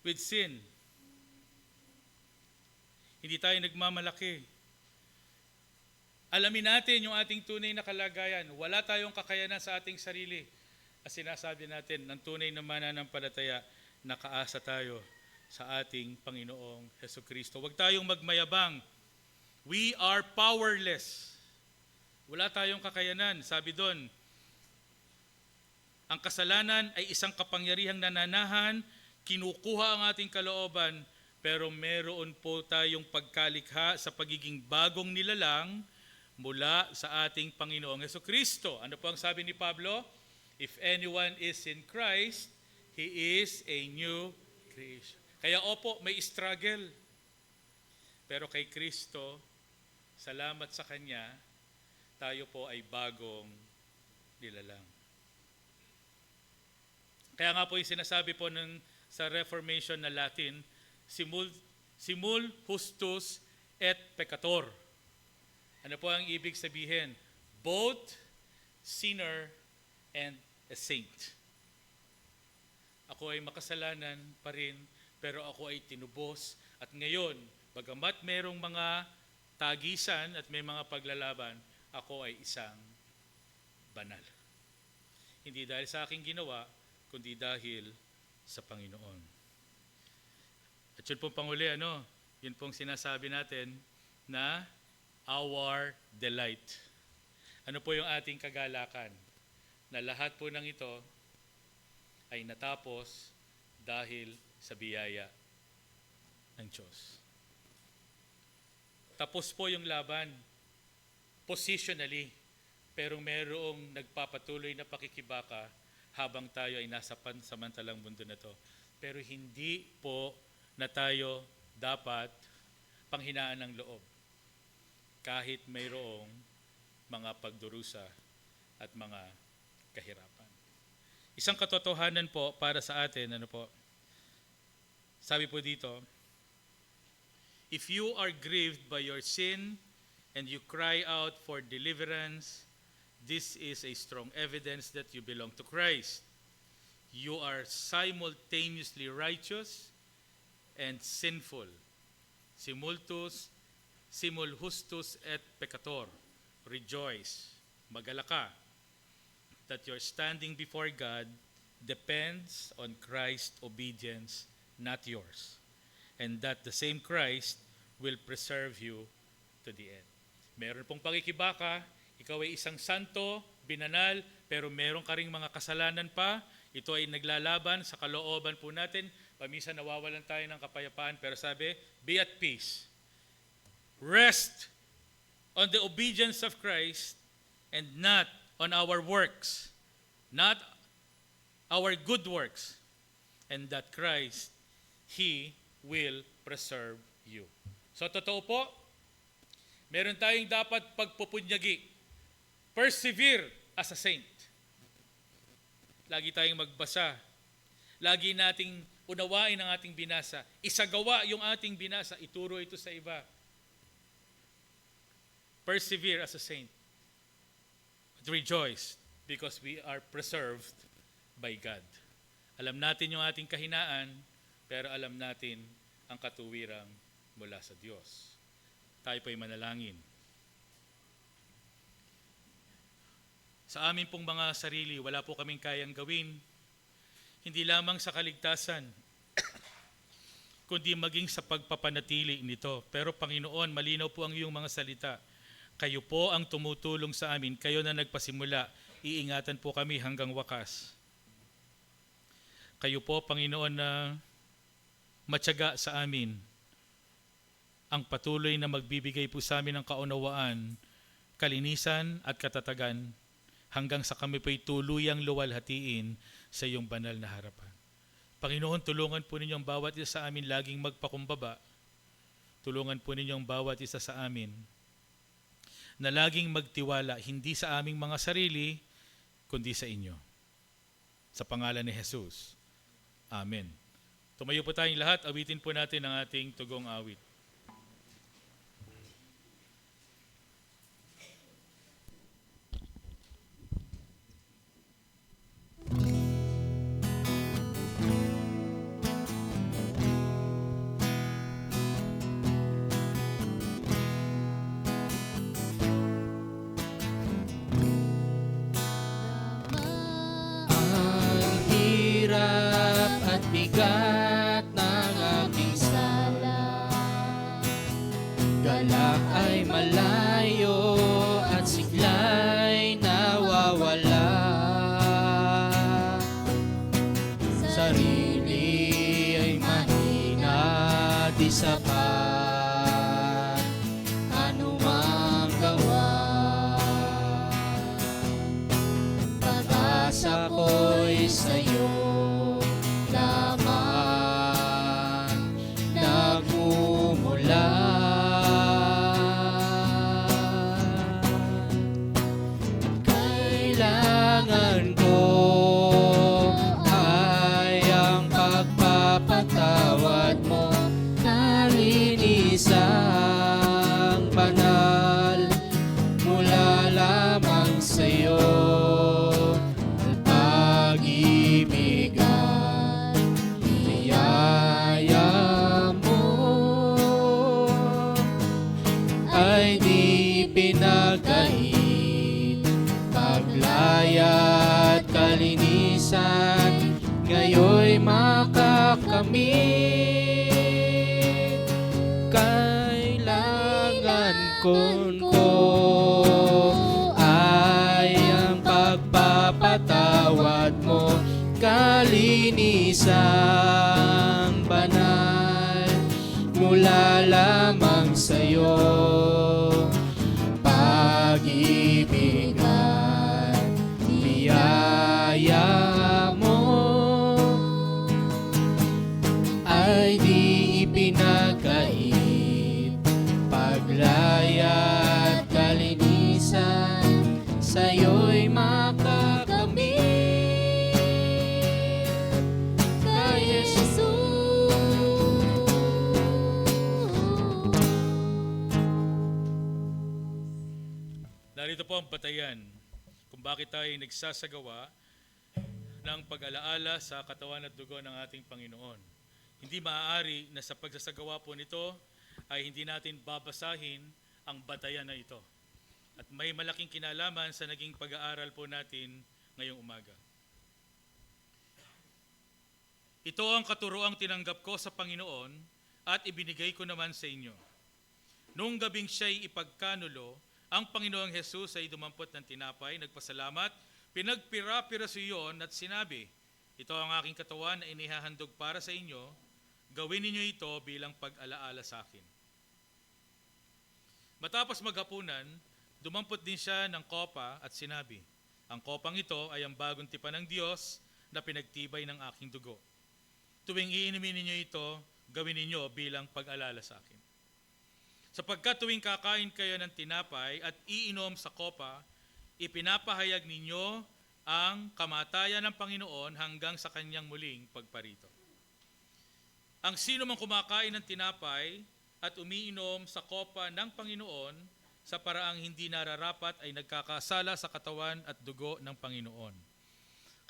with sin. Hindi tayo nagmamalaki. Alamin natin yung ating tunay na kalagayan. Wala tayong kakayanan sa ating sarili. As sinasabi natin, ng tunay na mananampalataya, nakaasa tayo sa ating Panginoong Hesukristo. Huwag tayong magmayabang. We are powerless. Wala tayong kakayanan. Sabi doon, ang kasalanan ay isang kapangyarihang nananahan, kinukuha ang ating kalooban, pero meron po tayong pagkalikha sa pagiging bagong nilalang mula sa ating Panginoong Hesukristo. Ano po ang sabi ni Pablo? If anyone is in Christ, he is a new creation. Kaya opo, may struggle. Pero kay Kristo, salamat sa Kanya, tayo po ay bagong nilalang. Kaya nga po yung sinasabi po sa Reformation na Latin, simul justus et peccator. Ano po ang ibig sabihin? Both sinner and a saint. Ako ay makasalanan pa rin, pero ako ay tinubos. At ngayon, bagamat merong mga tagisan at may mga paglalaban, ako ay isang banal. Hindi dahil sa aking ginawa, kundi dahil sa Panginoon. At yun pong panguli, yun pong sinasabi natin na our delight. Ano po yung ating kagalakan? Na lahat po ng ito ay natapos dahil sa biyaya ng Diyos. Tapos po yung laban, positionally, pero merong nagpapatuloy na pakikibaka habang tayo ay nasa pansamantalang mundo na to. Pero hindi po na tayo dapat panghinaan ng loob kahit mayroong mga pagdurusa at mga kahirapan. Isang katotohanan po para sa atin, sabi po dito, if you are grieved by your sin and you cry out for deliverance, this is a strong evidence that you belong to Christ. You are simultaneously righteous and sinful. Simul justus et peccator. Rejoice, magalaka, that your standing before God depends on Christ's obedience, not yours. And that the same Christ will preserve you to the end. Meron pong pakikibaka, ikaw ay isang santo, binanal, pero meron ka ring mga kasalanan pa. Ito ay naglalaban sa kalooban po natin. Paminsan nawawalan tayo ng kapayapaan, pero sabi, be at peace. Rest on the obedience of Christ and not on our works, not our good works, and that Christ, He will preserve you. So totoo po, meron tayong dapat pagpupunyagi. Persevere as a saint. Lagi tayong magbasa. Lagi nating unawain ang ating binasa. Isagawa yung ating binasa. Ituro ito sa iba. Persevere as a saint. But rejoice because we are preserved by God. Alam natin yung ating kahinaan, pero alam natin ang katuwirang mula sa Diyos. Tayo po'y manalangin. Sa amin pong mga sarili, wala po kaming kayang gawin, hindi lamang sa kaligtasan, kundi maging sa pagpapanatili nito. Pero Panginoon, malinaw po ang iyong mga salita. Kayo po ang tumutulong sa amin, kayo na nagpasimula, iingatan po kami hanggang wakas. Kayo po, Panginoon, na matyaga sa amin, ang patuloy na magbibigay po sa amin ng kaunawaan, kalinisan at katatagan, hanggang sa kami po'y tuluyang luwalhatiin sa iyong banal na harapan. Panginoon, tulungan po ninyo ang bawat isa sa amin laging magpakumbaba. Tulungan po ninyo ang bawat isa sa amin na laging magtiwala, hindi sa aming mga sarili, kundi sa inyo. Sa pangalan ni Jesus. Amen. Tumayo po tayong lahat, awitin po natin ang ating tugong awit. galak ay malayo at sigla'y nawawala. Sarili ay mahina, di sapat, ano mang gawa. Pag-asa ko'y sa'yo lamang nagmumula. Kailangan ko ay ang pagpapatawad mo, kalinisang banal mula lamang sa'yo. Pag-ibig at biyaya mo ay di pinagkait, paglaya at kalinisan ngayoy makakamit. Kailangan ko ay ang pagpapatawad mo, kalinisang banal mula lamang sa'yo. Pag-ibig at biyaya mo ay di ipinagkait, paglaya at kalinisan sa'yo'y makakamit. Kay Jesus. Narito po ang batayan kung bakit tayo nagsasagawa ng pag-alaala sa katawan at dugo ng ating Panginoon. Hindi maaari na sa pagsasagawa po nito ay hindi natin babasahin ang batayan na ito. At may malaking kinalaman sa naging pag-aaral po natin ngayong umaga. Ito ang katuroang tinanggap ko sa Panginoon at ibinigay ko naman sa inyo. Noong gabing siya'y ipagkanulo, ang Panginoong Hesus ay dumampot ng tinapay, nagpasalamat, pinagpira-piraso iyon at sinabi, ito ang aking katawan na inihahandog para sa inyo, gawin ninyo ito bilang pag-alaala sa akin. Matapos maghapunan, dumampot din siya ng kopa at sinabi, ang kopang ito ay ang bagong tipan ng Diyos na pinagtibay ng aking dugo. Tuwing iinumin ninyo ito, gawin ninyo bilang pag-alala sa akin. Sapagkat tuwing kakain kayo ng tinapay at iinom sa kopa, ipinapahayag ninyo ang kamatayan ng Panginoon hanggang sa kanyang muling pagparito. Ang sino mang kumakain ng tinapay at umiinom sa kopa ng Panginoon sa paraang hindi nararapat ay nagkakasala sa katawan at dugo ng Panginoon.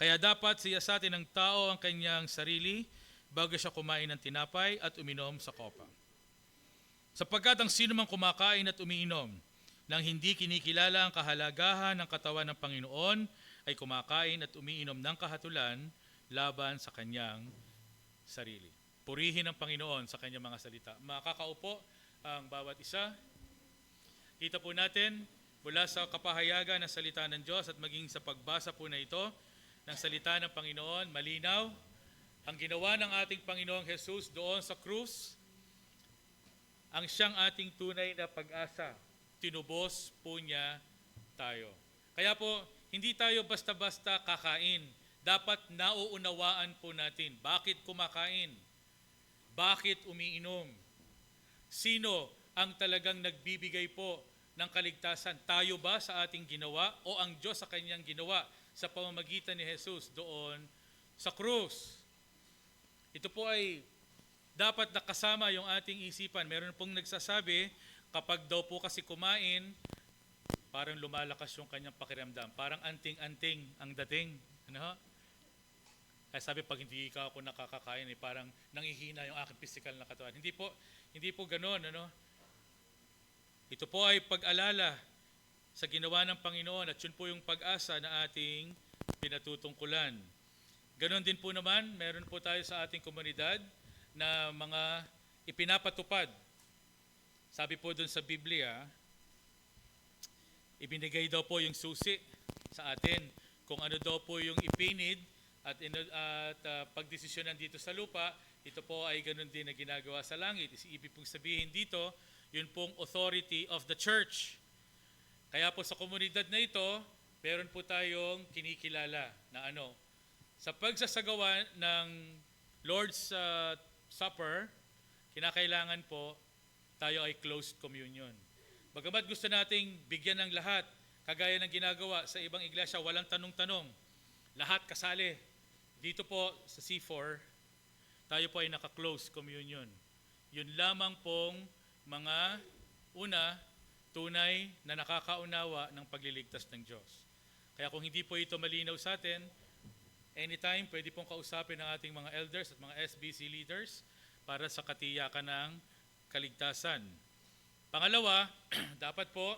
Kaya dapat siyasatin ng tao ang kanyang sarili bago siya kumain ng tinapay at uminom sa kopa. Sapagkat ang sino mang kumakain at umiinom nang hindi kinikilala ang kahalagahan ng katawan ng Panginoon ay kumakain at umiinom ng kahatulan laban sa kanyang sarili. Purihin ang Panginoon sa kanyang mga salita. Makakaupo ang bawat isa. Kita po natin mula sa kapahayagan ng salita ng Diyos at maging sa pagbasa po na ito ng salita ng Panginoon, malinaw ang ginawa ng ating Panginoong Hesus doon sa krus, ang siyang ating tunay na pag-asa. Tinubos po niya tayo. Kaya po, hindi tayo basta-basta kakain. Dapat nauunawaan po natin bakit kumakain, bakit umiinom, sino ang talagang nagbibigay po ng kaligtasan. Tayo ba sa ating ginawa o ang Diyos sa kanyang ginawa sa pamamagitan ni Jesus doon sa krus? Ito po ay dapat nakasama yung ating isipan. Meron pong nagsasabi, kapag daw po kasi kumain, parang lumalakas yung kanyang pakiramdam. Parang anting-anting ang dating. Ano? Kaya sabi, pag hindi ako nakakakain, parang nangihina yung aking physical na katawan. Hindi po ganoon. Ano? Ito po ay pag-alala sa ginawa ng Panginoon at yun po yung pag-asa na ating pinatutungkulan. Ganon din po naman, meron po tayo sa ating komunidad na mga ipinapatupad Sabi po doon sa Biblia, ibinigay daw po yung susi sa atin kung ano daw po yung ipinid at pagdesisyonan dito sa lupa, ito po ay ganun din na ginagawa sa langit. Ibig pong sabihin dito, yun pong authority of the church. Kaya po sa komunidad na ito, meron po tayong kinikilala na sa pagsasagawa ng Lord's Supper, kinakailangan po tayo ay closed communion. Bagamat gusto nating bigyan ng lahat, kagaya ng ginagawa sa ibang iglesia, walang tanong-tanong, lahat kasali. Dito po sa C4, tayo po ay naka-close communion. Yun lamang pong mga tunay na nakakaunawa ng pagliligtas ng Diyos. Kaya kung hindi po ito malinaw sa atin, anytime pwede pong kausapin ng ating mga elders at mga SBC leaders para sa katiyakan ng kaligtasan. Pangalawa, dapat po,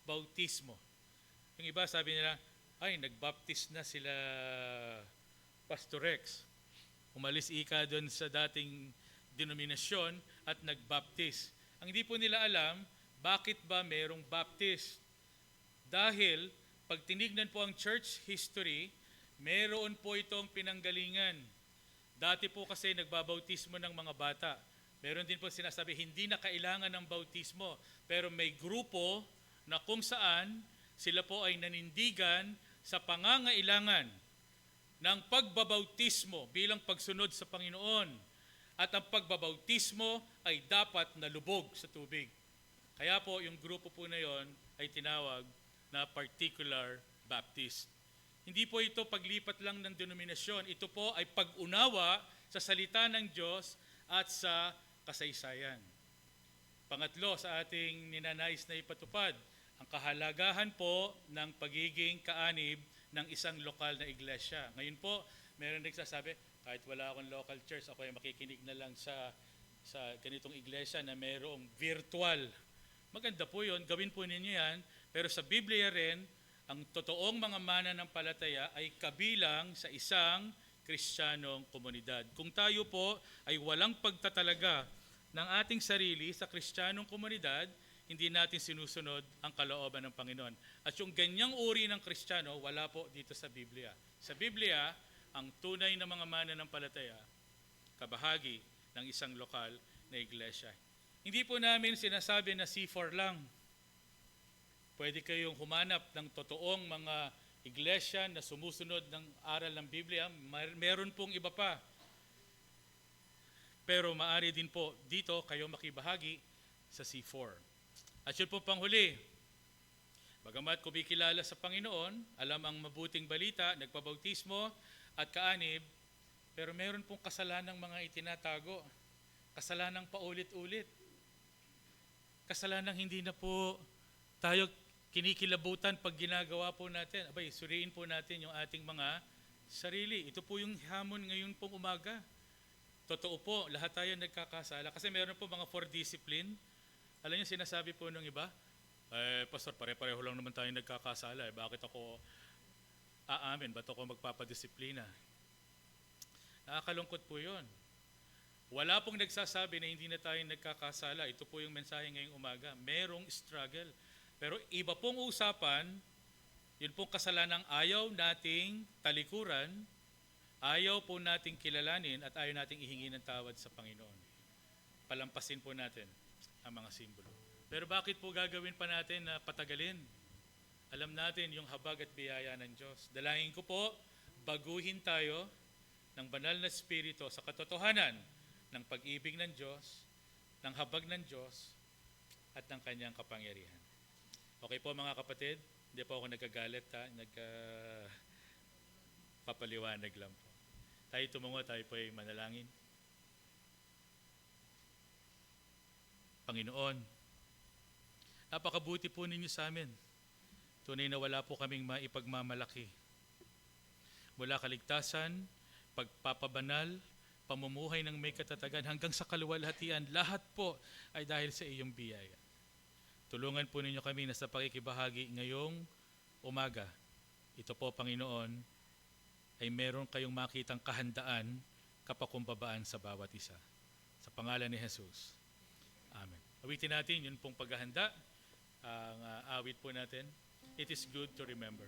bautismo. Yung iba sabi nila, ay, nagbaptis na sila Pastor Rex. Umalis ika doon sa dating denominasyon at nagbaptis. Ang hindi po nila alam, bakit ba merong baptist? Dahil, pag tinignan po ang church history, meron po itong pinanggalingan. Dati po kasi nagbabautismo ng mga bata. Meron din po sinasabi, hindi na kailangan ng bautismo. Pero may grupo na kung saan sila po ay nanindigan sa pangangailangan ng pagbabautismo bilang pagsunod sa Panginoon. At ang pagbabautismo ay dapat nalubog sa tubig. Kaya po yung grupo po na yon ay tinawag na Particular Baptist. Hindi po ito paglipat lang ng denominasyon. Ito po ay pag-unawa sa salita ng Diyos at sa kasaysayan. Pangatlo sa ating ninanais na ipatupad, ang kahalagahan po ng pagiging kaanib ng isang lokal na iglesia. Ngayon po, meron nagsasabi, kahit wala akong local church, ako ay makikinig na lang sa ganitong iglesia na mayroong virtual. Maganda po yun, gawin po ninyo yan, pero sa Biblia rin, ang totoong mga mananampalataya ay kabilang sa isang Kristiyanong komunidad. Kung tayo po ay walang pagtatalaga ng ating sarili sa Kristiyanong komunidad, hindi natin sinusunod ang kalooban ng Panginoon. At yung ganyang uri ng Kristiyano, wala po dito sa Biblia. Sa Biblia, ang tunay na mga mananampalataya, kabahagi ng isang lokal na iglesia. Hindi po namin sinasabi na C4 lang. Pwede kayong humanap ng totoong mga iglesia na sumusunod ng aral ng Biblia. Meron pong iba pa. Pero maaari din po dito kayo makibahagi sa C4. At yun po panghuli, bagamat kumikilala sa Panginoon, alam ang mabuting balita, nagpabautismo at kaanib, pero meron pong kasalanang mga itinatago, kasalanang paulit-ulit, kasalanang hindi na po tayo kinikilabutan pag ginagawa po natin. Abay, suriin po natin yung ating mga sarili. Ito po yung hamon ngayon pong umaga. Totoo po, lahat tayo nagkakasala kasi meron po mga for discipline. Alam niyo, sinasabi po ng iba, Pastor, pare-pareho lang naman tayo nagkakasala. Bakit ako aamin? Ba't ako magpapadisiplina? Nakakalungkot po yun. Wala pong nagsasabi na hindi na tayo nagkakasala. Ito po yung mensahe ngayong umaga. Merong struggle. Pero iba pong usapan, yun pong kasalanang ayaw nating talikuran, ayaw po nating kilalanin at ayaw nating ihingi ng tawad sa Panginoon. Palampasin po natin ang mga simbolo. Pero bakit po gagawin pa natin na patagalin? Alam natin yung habag at biyaya ng Diyos. Dalangin ko po, baguhin tayo ng banal na spirito sa katotohanan ng pag-ibig ng Diyos, ng habag ng Diyos, at ng kanyang kapangyarihan. Okay po mga kapatid, hindi po ako nagkagalit, papaliwanag lang po. Tayo tumungo, tayo po ay manalangin. Panginoon, napakabuti po ninyo sa amin. Tunay na wala po kaming maipagmamalaki. Mula kaligtasan, pagpapabanal, pamumuhay ng may katatagan hanggang sa kaluwalhatian, lahat po ay dahil sa iyong biyaya. Tulungan po ninyo kami na sa pakikibahagi ngayong umaga. Ito po, Panginoon, ay meron kayong makitang kahandaan, kapakumbabaan sa bawat isa. Sa pangalan ni Jesus. Amen. Awitin natin, yun pong paghahanda. Ang awit po natin, It is Good to Remember.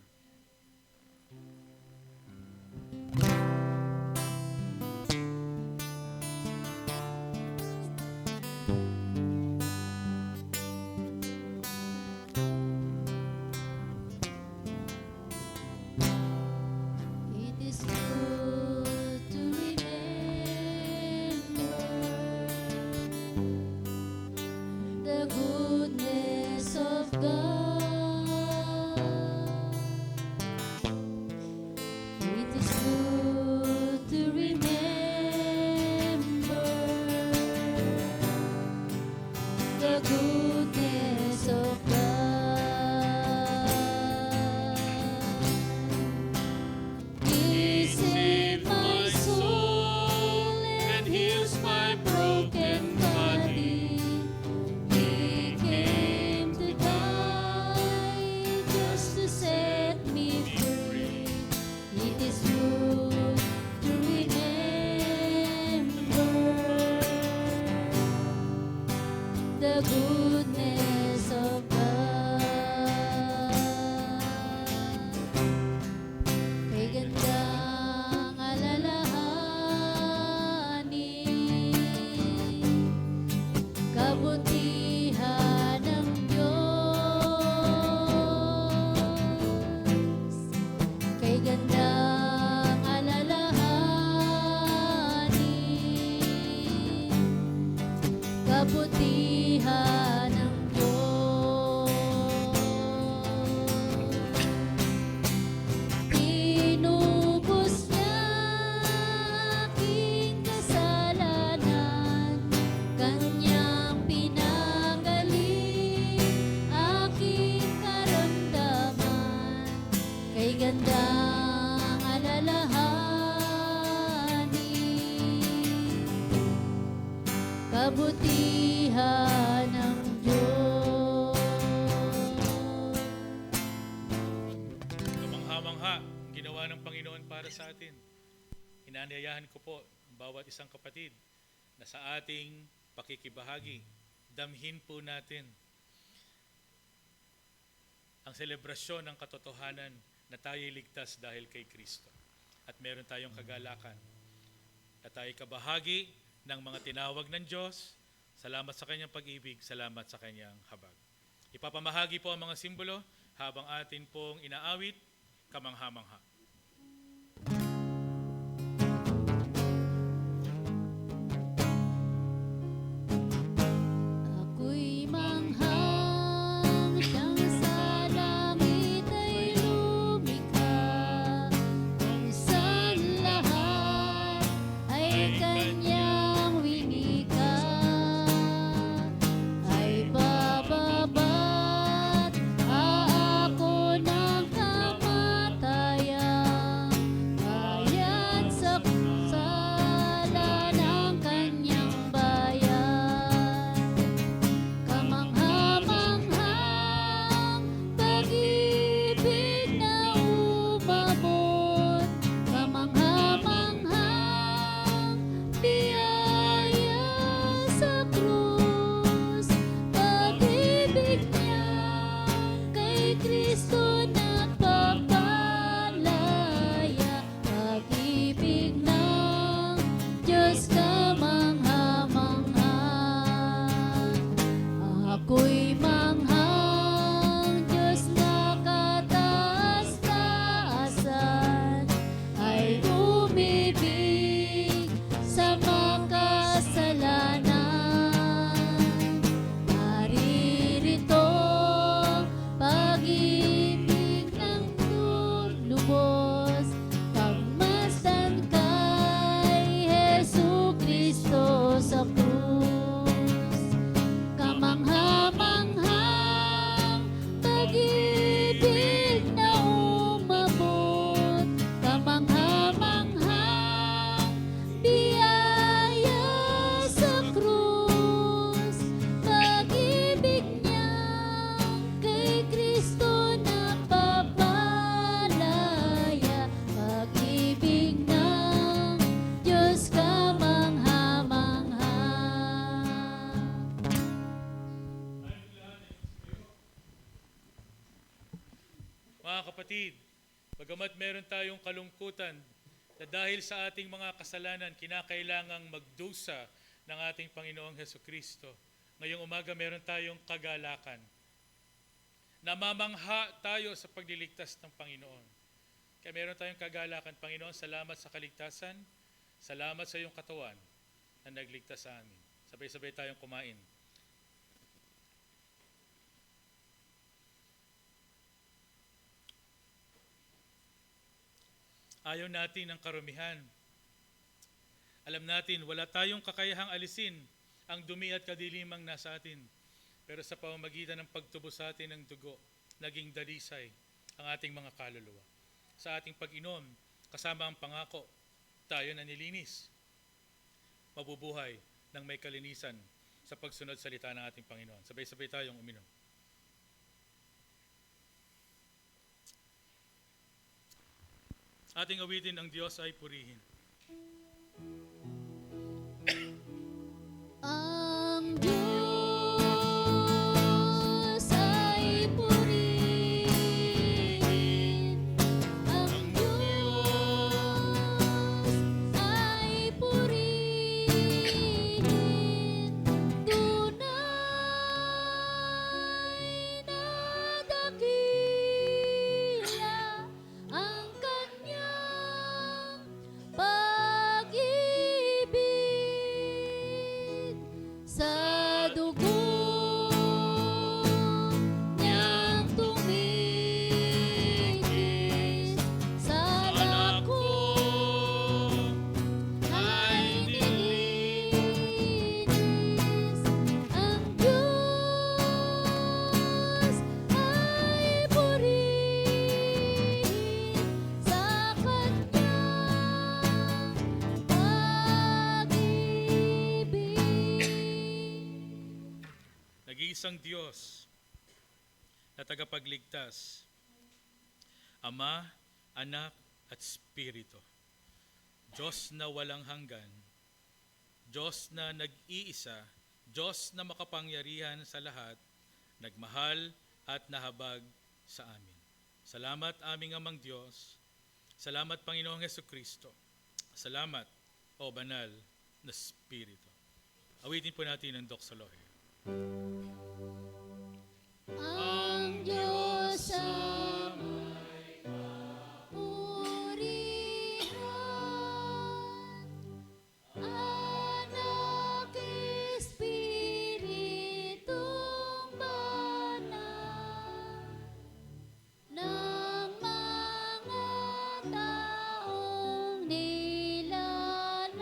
It is good to remember the goodness of God. It is good to remember the goodness of God. He saved my soul and heals my broken body. He came to die just to set me free. It is good to remember the goodness of God. Kay gandang alalahanin, kabutihan ng Diyos. Kay gandang alalahanin, kabutihan ng Diyos. Tinubos niya aking kasalanan, Kanyang pinagaling aking karamdaman. Kay gandang alalahanin, kabutihan ng Diyos. Kamangha-mangha ang ginawa ng Panginoon para sa atin. Inanyayahan ko po ang bawat isang kapatid na sa ating pakikibahagi, damhin po natin ang selebrasyon ng katotohanan na tayo'y ligtas dahil kay Kristo. At meron tayong kagalakan na tayo'y kabahagi ng mga tinawag ng Diyos. Salamat sa Kanyang pag-ibig, salamat sa Kanyang habag. Ipapamahagi po ang mga simbolo habang atin pong inaawit, kamangha-mangha. Ako'y manghang siyang sa langit ay lumikha, kung saan lahat ay Kanyang winika, ay bababa't aako ng kamatayan. Mga kapatid, bagamat meron tayong kalungkutan na dahil sa ating mga kasalanan, kinakailangang magdusa ng ating Panginoong Hesukristo. Ngayong umaga meron tayong kagalakan. Namamangha tayo sa pagliligtas ng Panginoon. Kaya meron tayong kagalakan. Panginoon, salamat sa kaligtasan. Salamat sa iyong katawan na nagligtas sa amin. Sabay-sabay tayong kumain. Ayaw natin ng karumihan. Alam natin, wala tayong kakayahang alisin ang dumi at kadilimang nasa atin. Pero sa pamamagitan ng pagtubo sa atin ng dugo, naging dalisay ang ating mga kaluluwa. Sa ating pag-inom, kasama ang pangako, tayo na nilinis. Mabubuhay ng may kalinisan sa pagsunod salita ng ating Panginoon. Sabay-sabay tayong uminom. Ating awitin, ang Diyos ay purihin. Ang Diyos ay purihin. Ang Diyos ay purihin. Tunay na dakila ang kanyang pag-ibig. Sa dugo niyang tuminis, sa dako ay nilinis. Ang Diyos ay purihin sa kanyang pag-ibig. Nag-iisang Diyos na tagapagligtas, Ama, Anak at Espiritu. Diyos na walang hanggan, Diyos na nag-iisa, Diyos na makapangyarihan sa lahat, nagmahal at nahabag sa amin. Salamat aming Amang Diyos. Salamat Panginoong Hesukristo. Salamat, O Banal na Espiritu. Awitin po natin ang Doxology. Ang Diyos ang purihan, Anak, Espiritong Banal, ng mga taong nilalang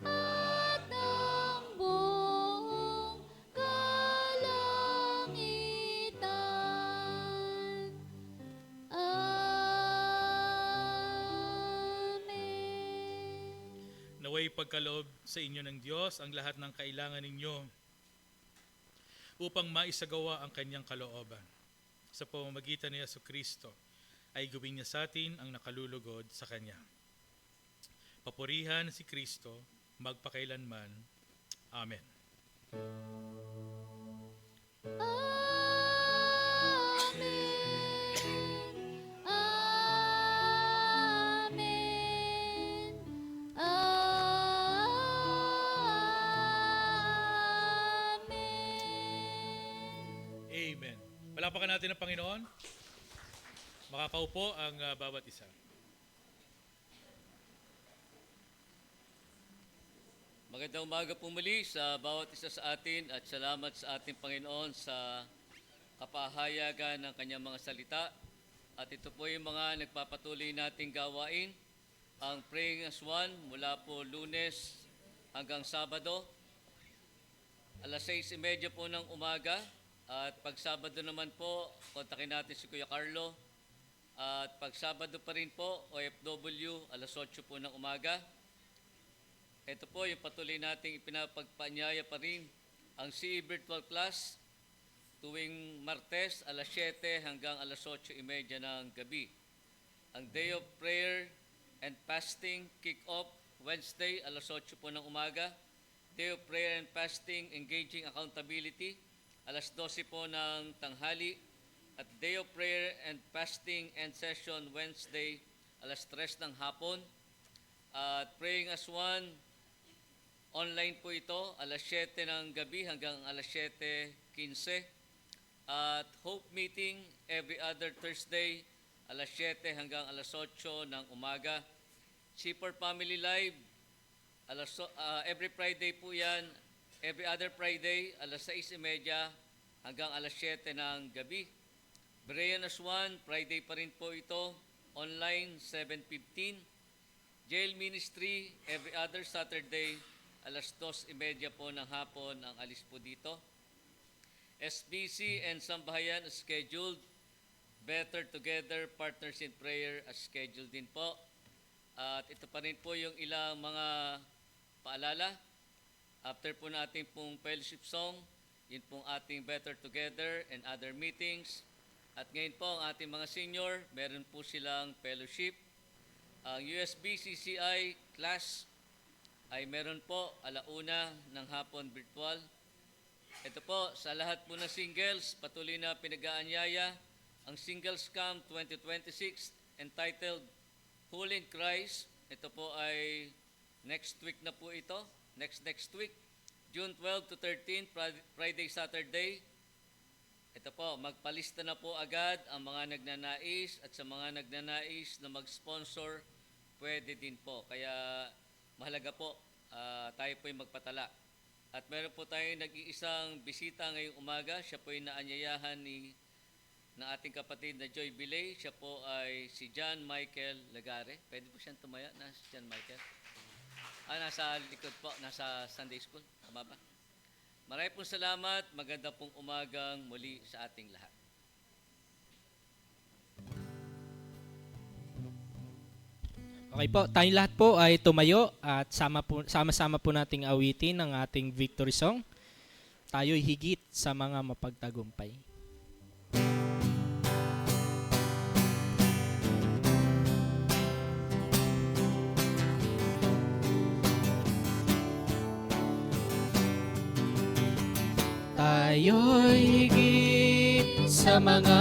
at ng buong kalangitan. Amen. Naway pagkaloob sa inyo ng Diyos ang lahat ng kailangan ninyo upang maisagawa ang kanyang kalooban. Sa pamamagitan ni Jesucristo ay gawin niya sa atin ang nakalulugod sa Kanya. Papurihan si Kristo magpakailanman. Amen. Amen. Amen. Amen. Palapakan natin ang Panginoon. Makakaupo ang bawat isa. Magandang umaga po muli sa bawat isa sa atin at salamat sa ating Panginoon sa kapahayagan ng kanyang mga salita. At ito po yung mga nagpapatuloy nating gawain, ang Praying as One mula po Lunes hanggang Sabado. Alas 6:30 po ng umaga at pag Sabado naman po, kontakin natin si Kuya Carlo. At pag Sabado pa rin po, OFW, alas 8 po ng umaga. Ito po yung patuloy nating ipinapagpanyaya pa rin ang CE Virtual Class tuwing Martes, alas 7 hanggang alas 8:30 ng gabi. Ang Day of Prayer and Fasting Kick-Off, Wednesday, alas 8 po ng umaga. Day of Prayer and Fasting Engaging Accountability, alas 12 po ng tanghali. At Day of Prayer and Fasting and Session Wednesday, alas 3 ng hapon. At Praying as One, online po ito, alas 7 ng gabi hanggang alas 7:15. At Hope Meeting, every other Thursday, alas 7 hanggang alas 8 ng umaga. Shepherd Family Live, every Friday po yan, every other Friday, alas 6:30 hanggang alas 7 ng gabi. Berean as One, Friday pa rin po ito, online 7:15. Jail Ministry, every other Saturday, alas 2:30 po ng hapon ang alis po dito. SBC and Sambahayan as scheduled. Better Together, Partners in Prayer as scheduled din po. At ito pa rin po yung ilang mga paalala. After po natin pong fellowship song, yun pong ating Better Together and other meetings. At ngayon po ang ating mga senior, meron po silang fellowship. Ang USB CCI class ay meron po alauna ng hapon virtual. Ito po, sa lahat po ng singles, patuloy na pinag-aanyaya ang Singles Camp 2026 entitled Full in Christ. Ito po ay next week na po ito, next week, June 12 to 13, Friday, Saturday. Ito po, magpalista na po agad ang mga nagnanais at sa mga nagnanais na mag-sponsor, pwede din po. Kaya mahalaga po, tayo po ay magpatala. At meron po tayong nag-iisang bisita ngayong umaga. Siya po ay naanyayahan ng ating kapatid na Joy Bilay. Siya po ay si John Michael Lagare. Pwede po siyang tumaya na si John Michael. Nasa likod po, nasa Sunday School. Tama ba? Maraming pong salamat. Maganda pong umagang muli sa ating lahat. Okay po, tayong lahat po ay tumayo at sama-sama po nating awitin ang ating victory song. Tayo'y higit sa mga mapagtagumpay. Tayo'y higit sa mga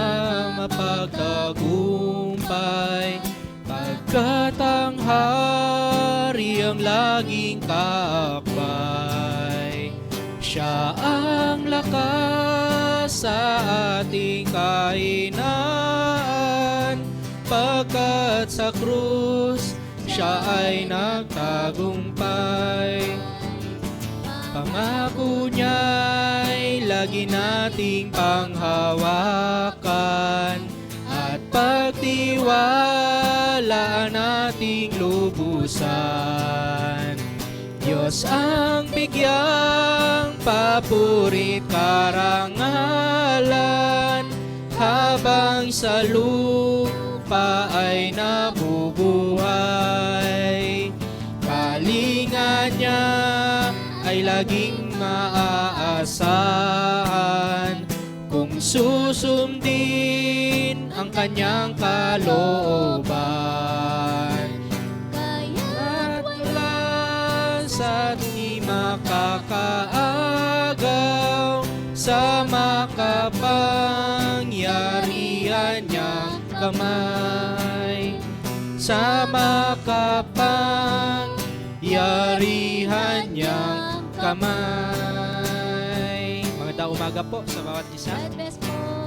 mapagtagumpay, pagkat ang hari ang laging kaakbay. Siya ang lakas sa ating kahinaan, pagkat sa krus siya ay nagtagumpay. Pangako niya'y lagi nating panghawakan, at pagtiwalaan nating lubusan. Diyos ang bigyang papurit karangalan, habang sa lupa ay nabubuhay. Kalinga niya ay laging maaasahan, kung susundin ang kanyang kalooban. Kaya't wala sa di makakaagaw sa makapangyarihan niyang kamay. Sa makapangyarihan niyang kamay. Magandang umaga po sa bawat isa. God bless po.